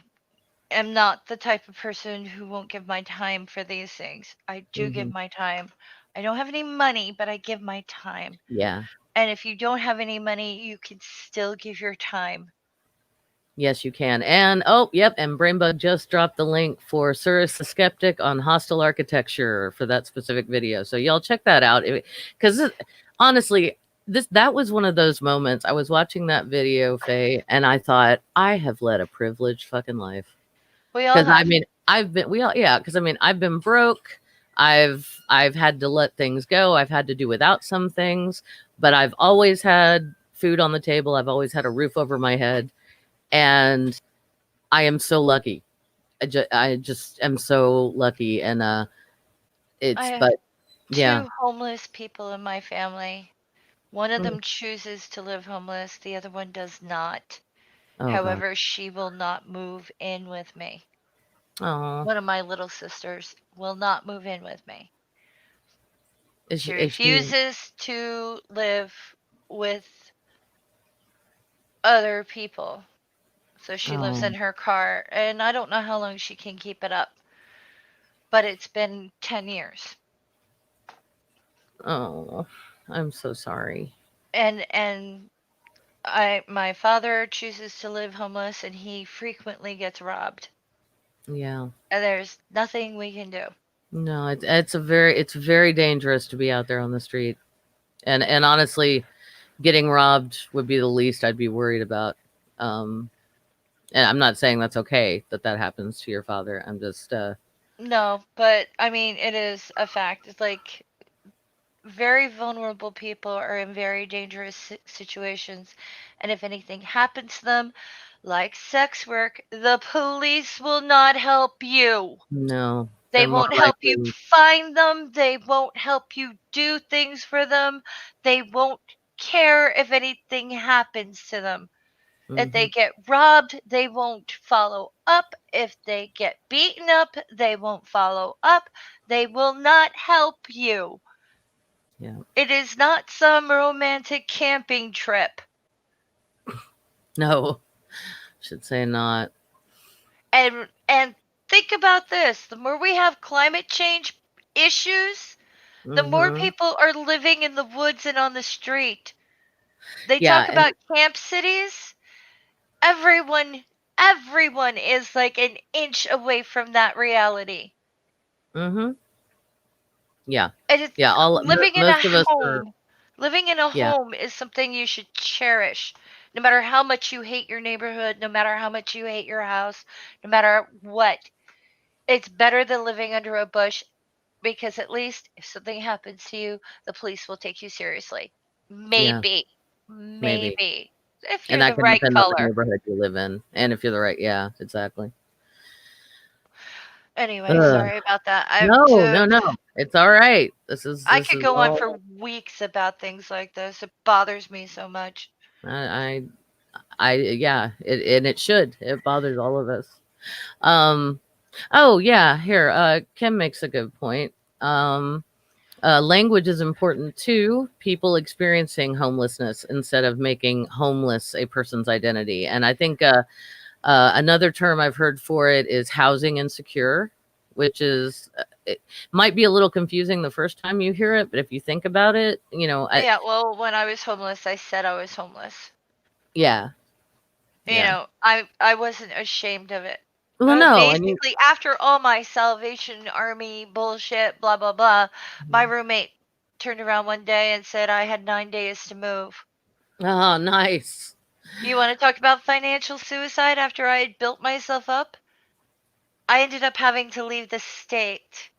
am not the type of person who won't give my time for these things. I do give Hmm. my time. I don't have any money, but I give my time. Yeah. And if you don't have any money, you can still give your time. Yes, you can. And oh, yep, and Brainbug just dropped the link for Cirrus the Skeptic on hostile architecture for that specific video. So y'all check that out. Because honestly, that was one of those moments. I was watching that video, Faye, and I thought, I have led a privileged fucking life. We all Because I have. mean, because I mean, I've been broke. I've had to let things go. I've had to do without some things, but I've always had food on the table. I've always had a roof over my head. And I am so lucky. I just am so lucky, and I it's have but yeah. two homeless people in my family. One of Mm. them chooses to live homeless, the other one does not. Oh god. However, she will not move in with me. Oh, One of my little sisters will not move in with me. She is she? refuses to live with other people. So she lives Oh, in her car, and I don't know how long she can keep it up, but it's been 10 years. oh, I'm so sorry. And my father chooses to live homeless, and he frequently gets robbed. Yeah. and there's nothing we can do. No, it's very dangerous to be out there on the street. And honestly, getting robbed would be the least I'd be worried about. Um, and I'm not saying that's okay that that happens to your father. I'm just No, but I mean, it is a fact. It's like very vulnerable people are in very dangerous situations. And if anything happens to them, like sex work, the police will not help you. no, They they're more won't help you likely. find them. They won't help you do things for them. They won't care if anything happens to them. If they Hmm. get robbed, they won't follow up. If they get beaten up, they won't follow up. They will not help you. Yeah. It is not some romantic camping trip. No, should say not. And think about this. The more we have climate change issues, the more Hmm. people are living in the woods and on the street. They Yeah, talk and about camp cities. Everyone is like an inch away from that reality. hmm yeah, And it's yeah. living in a Most of us are. home. Living in a Yeah, home is something you should cherish. No matter how much you hate your neighborhood, no matter how much you hate your house, no matter what. It's better than living under a bush because at least if something happens to you, the police will take you seriously. yeah, Maybe. maybe. Maybe. If And you're that the can right depend on the color. neighborhood you live in, and if you're the right. Yeah, exactly. Anyway, Ugh. sorry about that. No, no, no. It's all right. I This could is go on for all. weeks about things like this. It bothers me so much. I, yeah. And it should. It bothers all of us. Um. Oh yeah. Here. Kim makes a good point. Um. Language is important too. People experiencing homelessness instead of making homeless a person's identity. And I think another term I've heard for it is housing insecure, which is it might be a little confusing the first time you hear it, but if you think about it, Yeah, well, when I was homeless, I said I was homeless. yeah, yeah. I wasn't ashamed of it. Well, no, and you, Basically, after all my Salvation Army bullshit, blah blah blah, my roommate turned around one day and said I had 9 days to move. oh, nice. You want to talk about financial suicide after I had built myself up? I ended up having to leave the state.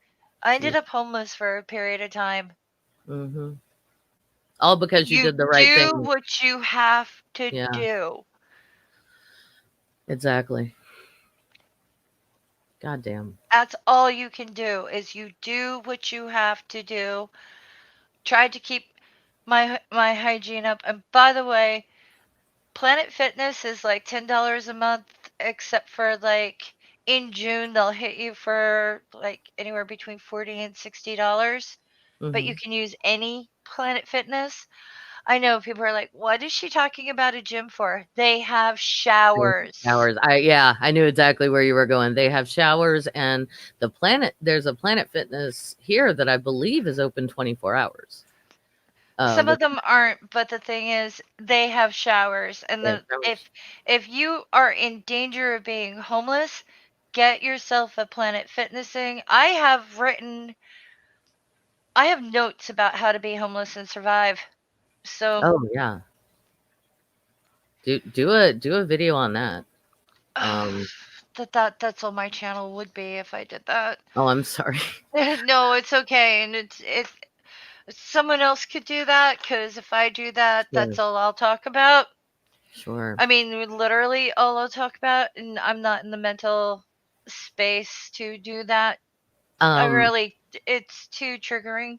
I ended Yeah. up homeless for a period of time. Hmm. All because you You did the right do thing. what you have to Yeah, do. exactly. God damn. That's all you can do is you do what you have to do. Try to keep my hygiene up. And by the way, Planet Fitness is like $10 a month, except for like in June they'll hit you for like anywhere between $40 and $60. But you Hmm. can use any Planet Fitness. I know people are like, what is she talking about a gym for? They have showers. Showers. I knew exactly where you were going. They have showers and there's a Planet Fitness here that I believe is open 24 hours. Some of Which them aren't, but the thing is, they have showers. And they have the showers. if you are in danger of being homeless, get yourself a Planet Fitnessing. I have notes about how to be homeless and survive. So, Oh yeah. Do a video on that. Um that's all my channel would be if I did that. oh, I'm sorry. No, it's okay, and it's someone else could do that because if I do that, Sure. that's all I'll talk about. Sure. I mean, literally all I'll talk about, and I'm not in the mental space to do that. Um It's too triggering.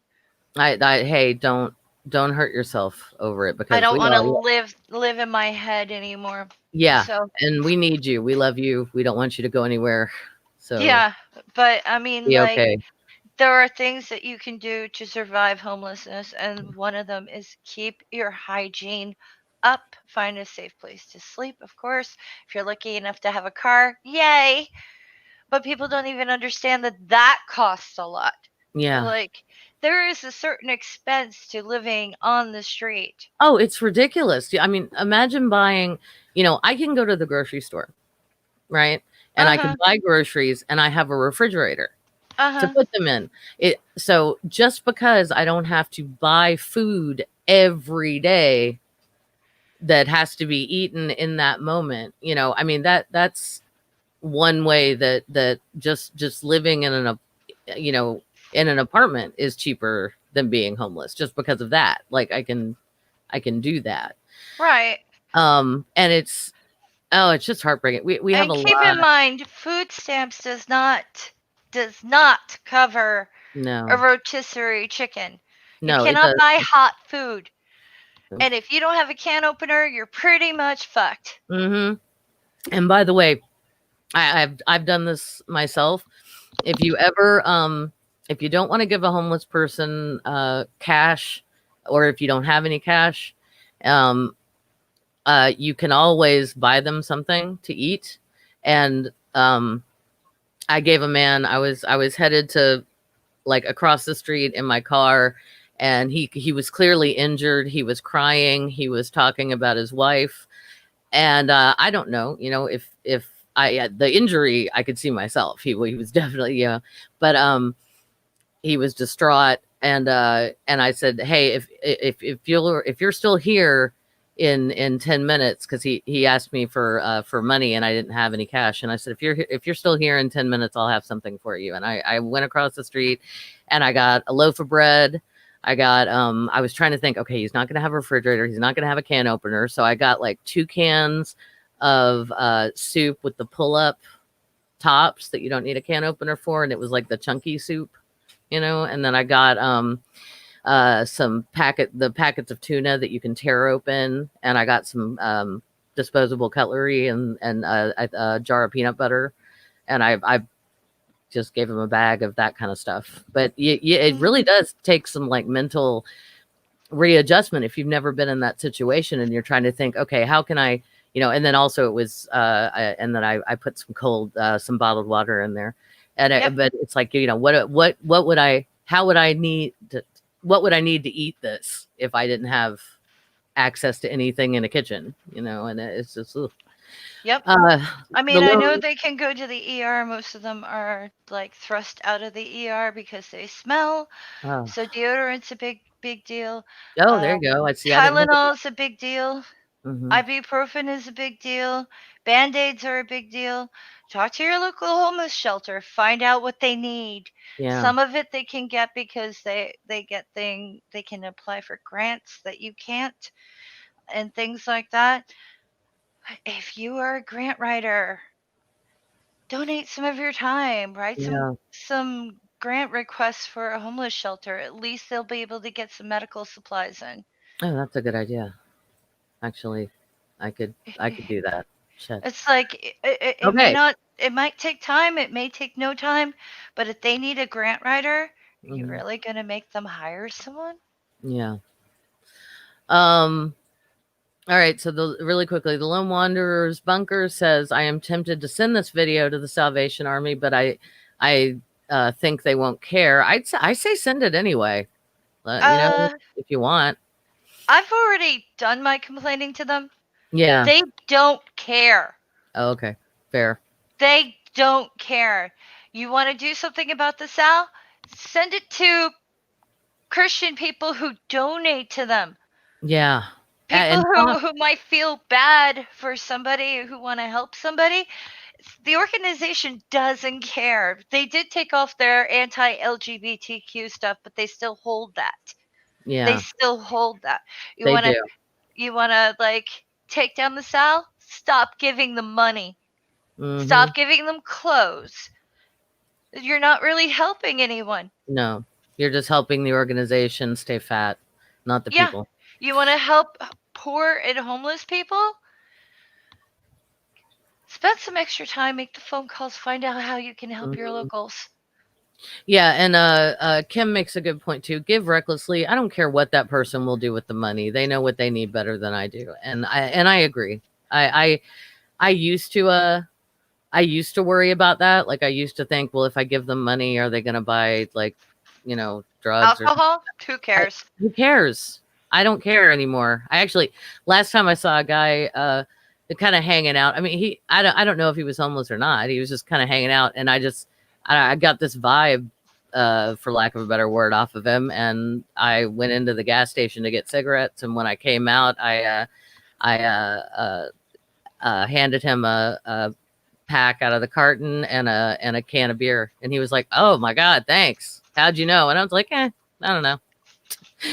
I hey, don't hurt yourself over it I because don't we want to all live in my head anymore. yeah, So, and we need you. We love you. We don't want you to go anywhere. So yeah, but I mean, be like, okay. there are things that you can do to survive homelessness, and one of them is keep your hygiene up. Find a safe place to sleep, of course. If you're lucky enough to have a car, yay! But people don't even understand that that costs a lot. Yeah. Like, there is a certain expense to living on the street. Oh, it's ridiculous. I mean, imagine buying, I can go to the grocery store, right? and I can buy groceries, and I have a refrigerator to put them in. So just because I don't have to buy food every day that has to be eaten in that moment, I mean, that's one way that just living in in an apartment is cheaper than being homeless, just because of that. Like I can do that. Right. And it's just heartbreaking. We have And a keep lot. in mind, food stamps does not cover a No, rotisserie chicken. You no, it cannot does. buy hot food. And if you don't have a can opener, you're pretty much fucked. Mm-hmm. And by the way, I've done this myself. If you ever if you don't want to give a homeless person cash, or if you don't have any cash, um you can always buy them something to eat. And I gave a man, I was headed to, like, across the street in my car, and he was clearly injured. He was crying. He was talking about his wife. And I don't know, if I the injury I could see myself. He was definitely, but he was distraught. And I said, hey, if you're still here in 10 minutes, because he asked me for money, and I didn't have any cash. And I said, if you're still here in 10 minutes, I'll have something for you. And I went across the street, and I got a loaf of bread. I was trying to think, okay, he's not going to have a refrigerator. He's not going to have a can opener. So I got like 2 cans of soup with the pull up tops that you don't need a can opener for. And it was like the chunky soup, and then I got the packets of tuna that you can tear open. And I got some disposable cutlery, and a jar of peanut butter. And I just gave him a bag of that kind of stuff. But it really does take some, like, mental readjustment if you've never been in that situation, and you're trying to think, okay, how can I, and then also it was, and then I put some bottled water in there. And but it's like, what would I, how would I need to, what would I need to eat this if I didn't have access to anything in a kitchen, and it's just, ugh. Yep. I mean, I know they can go to the ER. Most of them are like thrust out of the ER because they smell. Oh. So deodorant's a big deal. Oh, there you go. I see. Tylenol is a big deal. Mm-hmm. Ibuprofen is a big deal. Band-Aids are a big deal. Talk to your local homeless shelter. Find out what they need. Yeah. Some of it they can get because they can apply for grants that you can't, and things like that. If you are a grant writer, donate some of your time. Write some grant requests for a homeless shelter. At least they'll be able to get some medical supplies in. Oh, that's a good idea. Actually, I could do that. Shit. It's like it may not. It might take time. It may take no time. But if they need a grant writer, are you really gonna make them hire someone? Yeah. All right. So really quickly, the Lone Wanderer's Bunker says, "I am tempted to send this video to the Salvation Army, but I think they won't care. I say send it anyway. If you want." I've already done my complaining to them. Yeah. They don't care. Oh, okay. Fair. They don't care. You want to do something about the Sal? Send it to Christian people who donate to them. Yeah. People who might feel bad for somebody, who want to help somebody. The organization doesn't care. They did take off their anti-LGBTQ stuff, but they still hold that. Yeah. They still hold that. You do. want to like take down the Sal? Stop giving them money. Mm-hmm. Stop giving them clothes. You're not really helping anyone. No, you're just helping the organization stay fat, not the people. You want to help poor and homeless people? Spend some extra time, make the phone calls, find out how you can help your locals. Yeah, and Kim makes a good point too. Give recklessly. I don't care what that person will do with the money. They know what they need better than I do, and I agree. I used to worry about that. Like, I used to think, well, if I give them money, are they going to buy, like, drugs, alcohol? Who cares? Who cares? I don't care anymore. Last time I saw a guy kind of hanging out. I mean, I don't know if he was homeless or not. He was just kind of hanging out, and I got this vibe, for lack of a better word, off of him. And I went into the gas station to get cigarettes, and when I came out, I handed him a pack out of the carton and a can of beer, and he was like, "Oh my god, thanks. How'd you know?" And I was like, I don't know,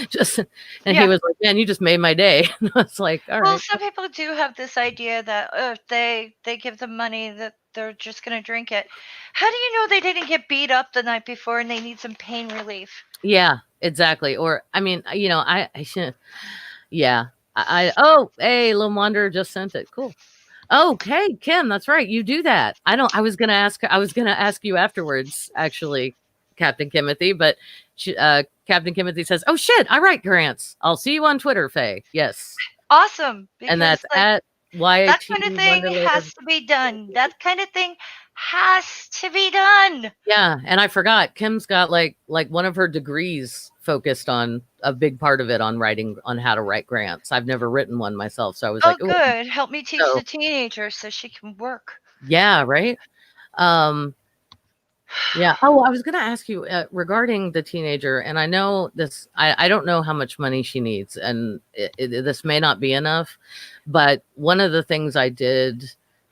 just. And he Yeah. was like, "Man, you just made my day." And I was like, "All Well, right." some people do have this idea that if they give them money that they're just gonna drink it. How do you know they didn't get beat up the night before and they need some pain relief? Yeah, exactly. Or I mean, I shouldn't. Yeah. Oh, hey, Lil Wonder just sent it. Cool. Oh, hey, Kim, that's right. You do that. I was gonna ask you afterwards, actually, Captain Kimothy, but Captain Kimothy says, "Oh shit, I write grants. I'll see you on Twitter, Faye." Yes. Awesome, And because that's like at that YT kind of thing Wonderlater. has to be done. That kind of thing has to be done. Yeah, and I forgot Kim's got like one of her degrees focused on a big part of it on writing on how to write grants. I've never written one myself, so I was Oh, like, "Oh, good. Help me teach so the teenager so she can work. yeah, right." Um yeah. Oh, I was going to ask you, regarding the teenager, and I know this. I don't know how much money she needs, and this may not be enough. But one of the things I did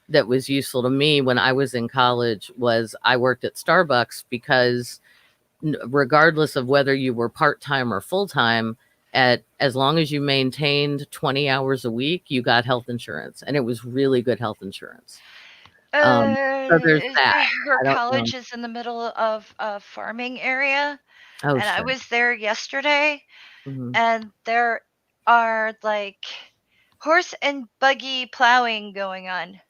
that was useful to me when I was in college was I worked at Starbucks because regardless of whether you were part time or full time, at as long as you maintained 20 hours a week, you got health insurance, and it was really good health insurance. So there's Is that. her I don't know. college is in the middle of a farming area, Oh and I shit. was there yesterday, Hmm. and there are like horse and buggy plowing going on.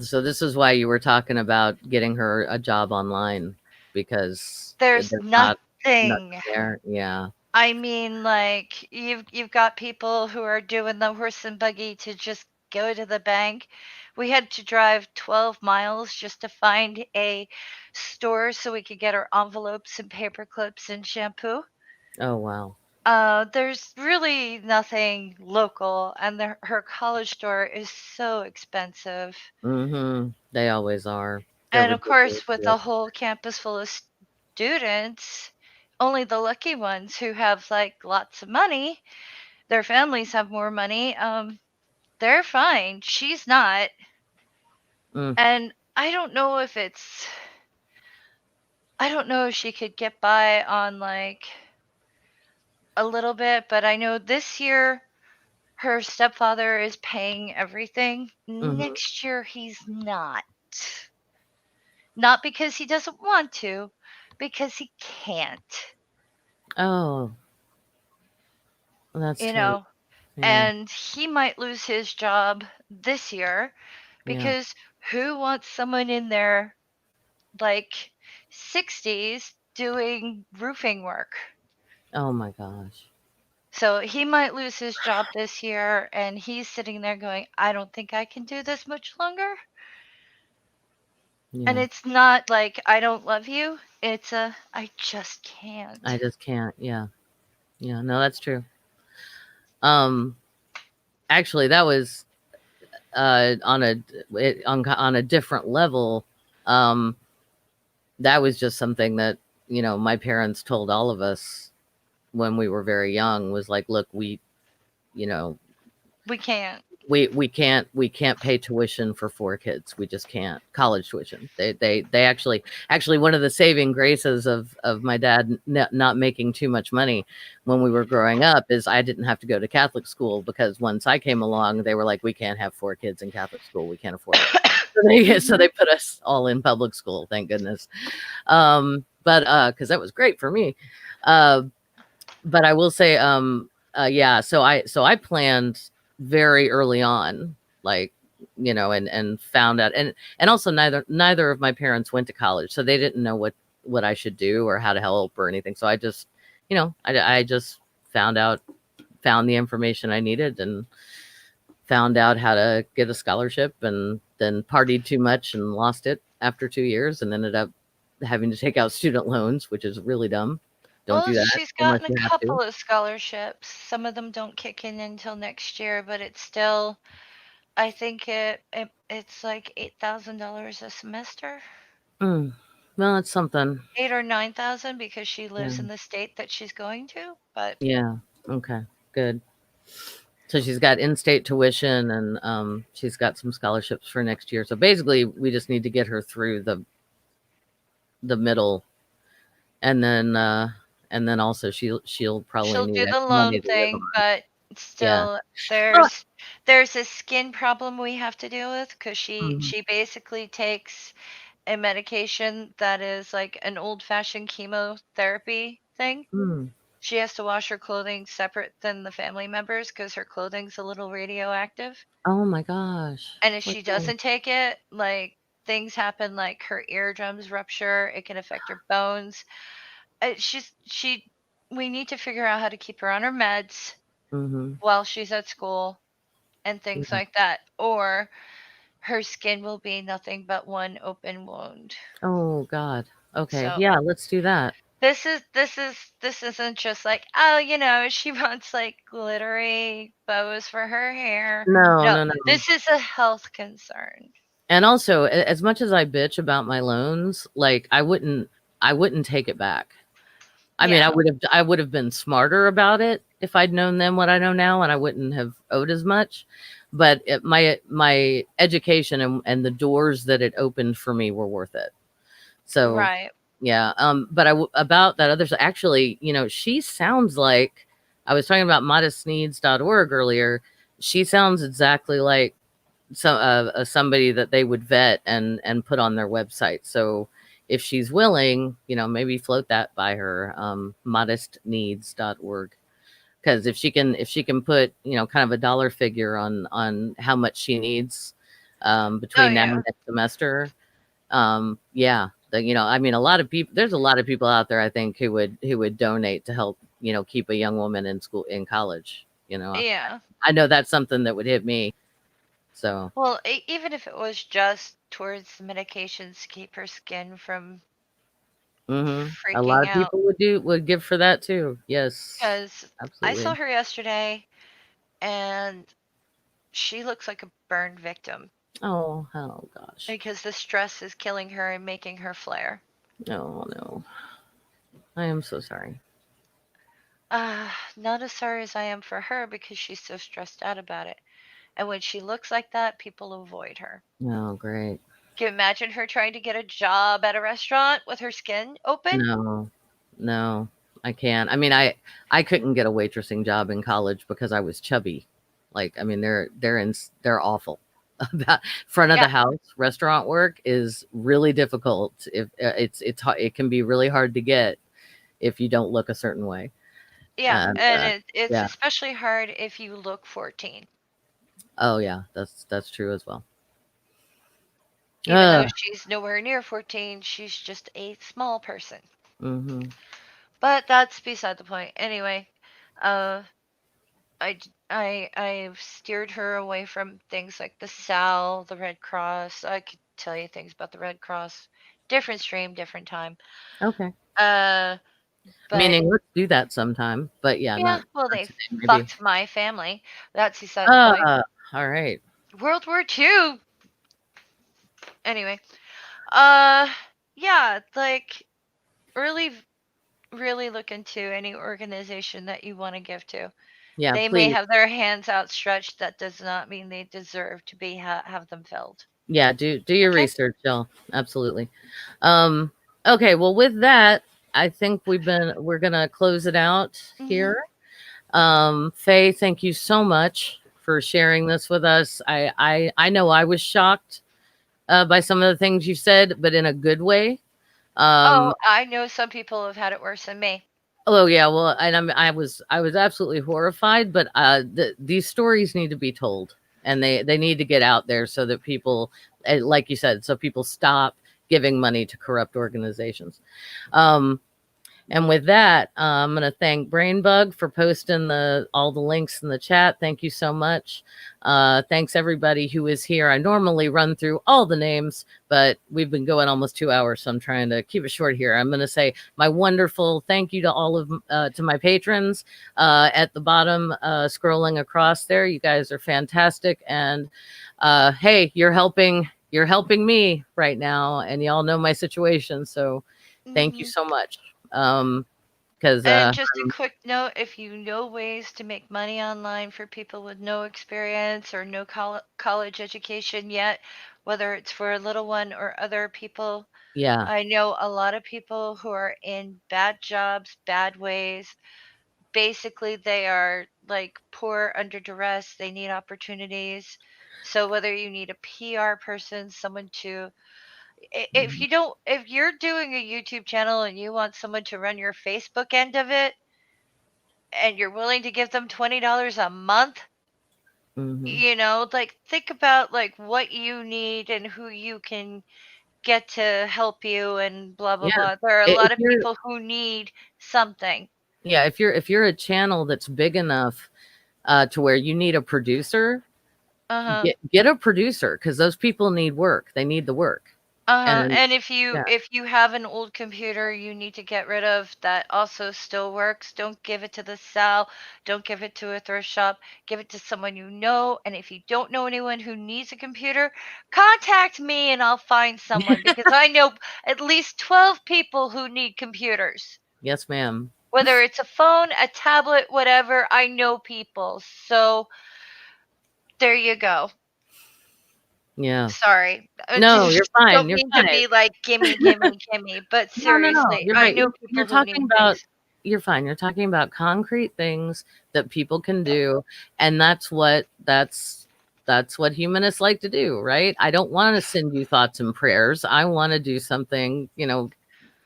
So this is why you were talking about getting her a job online because There's there's nothing nothing. there. Yeah. I mean, like you've got people who are doing the horse and buggy to just go to the bank. We had to drive 12 miles just to find a store so we could get our envelopes and paper clips and shampoo. Oh wow. There's really nothing local, and her college store is so expensive. Mm-hmm. They always are. They're And of ridiculously course, with a whole campus full of students, only the lucky ones who have like lots of money, their families have more money, they're fine. She's not. mm, And I don't know if she could get by on like a little bit, but I know this year her stepfather is paying everything. mm-hmm. Next year he's not. Not because he doesn't want to, because he can't. Oh, that's You terrible. know, Yeah. and he might lose his job this year Yeah. because who wants someone in their like 60s doing roofing work? Oh my gosh. So he might lose his job this year, and he's sitting there going, I don't think I can do this much longer. And Yeah. it's not like I don't love you, it's I just can't. I just can't. Yeah. Yeah. No, that's true. Um. Actually, that was on a different level. Um. That was just something that my parents told all of us when we were very young was like, look, you know We can't. we can't pay tuition for 4 kids. We just can't. College tuition. They actually one of the saving graces of my dad not making too much money when we were growing up is I didn't have to go to Catholic school, because once I came along they were like, we can't have 4 kids in Catholic school, we can't afford it. So Mhm. they put us all in public school, thank goodness. But because that was great for me. uh but I will say, yeah, so I planned very early on, like, and found out, and also neither of my parents went to college, so they didn't know what I should do or how to help or anything. So I just, I just found the information I needed and found out how to get a scholarship, and then partied too much and lost it after 2 years and ended up having to take out student loans, which is really dumb. Don't Well, do that she's unless gotten a you have to. couple of scholarships. Some of them don't kick in until next year, but it's still I think it's like $8,000 a semester, Mm. Well, it's something. 8 or 9,000 because she Yeah. lives in the state that she's going to. But Yeah. Okay. Good. So she's got in-state tuition and she's got some scholarships for next year. So basically, we just need to get her through the middle, and then also she'll probably she'll need do the extra loan money to live thing, on. but Yeah. still Well, there's a skin problem we have to deal with because mhm. she basically takes a medication that is like an old-fashioned chemotherapy thing. Mm. She has to wash her clothing separate than the family members because her clothing's a little radioactive. Oh my gosh. And if What she the- doesn't take it, like things happen, like her eardrums rupture, it can affect her bones. She we need to figure out how to keep her on her meds Mhm. while she's at school and things Yeah. like that, or her skin will be nothing but one open wound. Oh God. Okay. So Yeah, let's do that. this isn't just like, oh, she wants like glittery bows for her hair. No, No, no, no. this is a health concern. And also, as much as I bitch about my loans, like I wouldn't take it back. I mean, Yeah, I would have been smarter about it if I'd known then what I know now, and I wouldn't have owed as much. But my education and the doors that it opened for me were worth it. So right. yeah. But about that other, actually, she sounds like, I was talking about modestneeds.org earlier. She sounds exactly like somebody that they would vet and put on their website. So if she's willing, maybe float that by her, modestneeds.org. Because if she can put, kind of a dollar figure on how much she needs, Oh between now yeah, and next semester, yeah, I mean, a lot of people, there's a lot of people out there, I think, who would donate to help, keep a young woman in school, in college. yeah. I know that's something that would hit me. So. Well, even if it was just towards the medications to keep her skin from A lot freaking of out, people would give for that too. Yes, because I saw absolutely. her yesterday and she looks like a burned victim Oh gosh. because the stress is killing her and making her flare. Oh no. I am so sorry. Not as sorry as I am for her because she's so stressed out about it. And when she looks like that, people avoid her. Oh, great. Can you imagine her trying to get a job at a restaurant with her skin open? No, no, I can't. I mean, I couldn't get a waitressing job in college because I was chubby. Like, I mean, they're awful. About front of the Yeah, house restaurant work is really difficult. If it can be really hard to get if you don't look a certain way. yeah. And And it's yeah. especially hard if you look 14. Oh yeah, that's true as well. Even though Uh, she's nowhere near 14, she's just a small person. mhm. But that's beside the point. Anyway, uh, I've steered her away from things like the SAL, the Red Cross. I could tell you things about the Red Cross. Different stream, different time. Okay. Uh, but Meaning, let's do that sometime. But yeah, yeah, well, not they today, maybe. fucked my family. That's beside the point. Uh, all right. World War II. Anyway, uh, yeah, like really, really look into any organization that you want to give to. Yeah, They may please. have their hands outstretched. That does not mean they deserve to be have them filled. Yeah, do your Okay. research, Jill. Absolutely. Um, okay, well with that, I think we're gonna close it out Hmm. here. Faye, thank you so much for sharing this with us. I know I was shocked by some of the things you said, but in a good way. Oh, Um, I know some people have had it worse than me. Oh yeah, well, and I was absolutely horrified, but these stories need to be told, and they need to get out there so that people, like you said, so people stop giving money to corrupt organizations. Um, And with that, I'm going to thank Brainbug for posting all the links in the chat. Thank you so much. Thanks everybody who is here. I normally run through all the names, but we've been going almost 2 hours, so I'm trying to keep it short here. I'm going to say my wonderful thank you to all of to my patrons at the bottom, scrolling across there. You guys are fantastic, and hey, you're helping me right now, and y'all know my situation, so thank you Hmm. so much. Because And just a quick note, if you know ways to make money online for people with no experience or no college education yet, whether it's for a little one or other people, yeah, I know a lot of people who are in bad jobs, bad ways. Basically, they are like poor under duress. They need opportunities. So whether you need a PR person, someone to if you don't if you're doing a YouTube channel and you want someone to run your Facebook end of it and you're willing to give them $20 a month, hmm like think about like what you need and who you can get to help you and blah blah yeah. blah. There are a If lot of you're people who need something. if you're a channel that's big enough to where you need a producer, Uh-huh. get a producer because those people need work. They need the work, Uh-huh. and And if you yeah, if you have an old computer you need to get rid of that also still works, don't give it to the sell, don't give it to a thrift shop, give it to someone you know. And if you don't know anyone who needs a computer, contact me and I'll find someone because I know at least 12 people who need computers. yes, ma'am. Whether it's a phone, a tablet, whatever, I know people. So there you go. Yeah. Sorry. No, you're fine. Don't You're mean to fine. be like gimme, gimme, gimme, but No, no, no. seriously, You're I right. know You're people who talking need about. things. You're fine. You're talking about concrete things that people can do, and that's what humanists like to do, right? I don't want to send you thoughts and prayers. I want to do something,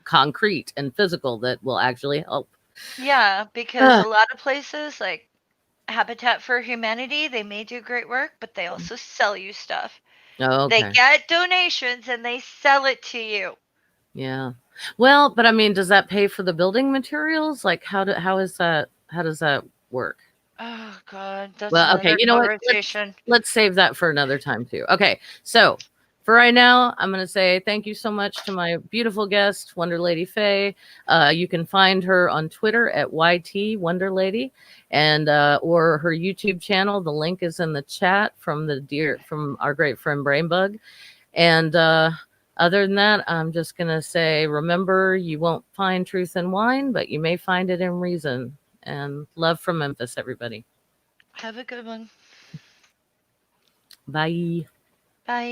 concrete and physical that will actually help. Yeah, because Ah, a lot of places like Habitat for Humanity, they may do great work, but they also sell you stuff. They okay. get donations and they sell it to you. Yeah. Well, but I mean, does that pay for the building materials? Like how does that work? Oh God, that's Well, okay, another you know what? Let's conversation. let's save that for another time too. Okay. So, for right now, I'm going to say thank you so much to my beautiful guest, Wonder Lady Faye. You can find her on Twitter at YT Wonder Lady, and or her YouTube channel. The link is in the chat from our great friend Brainbug. And other than that, I'm just going to say remember, you won't find truth in wine, but you may find it in reason. And love from Memphis, everybody. Have a good one. Bye. Bye.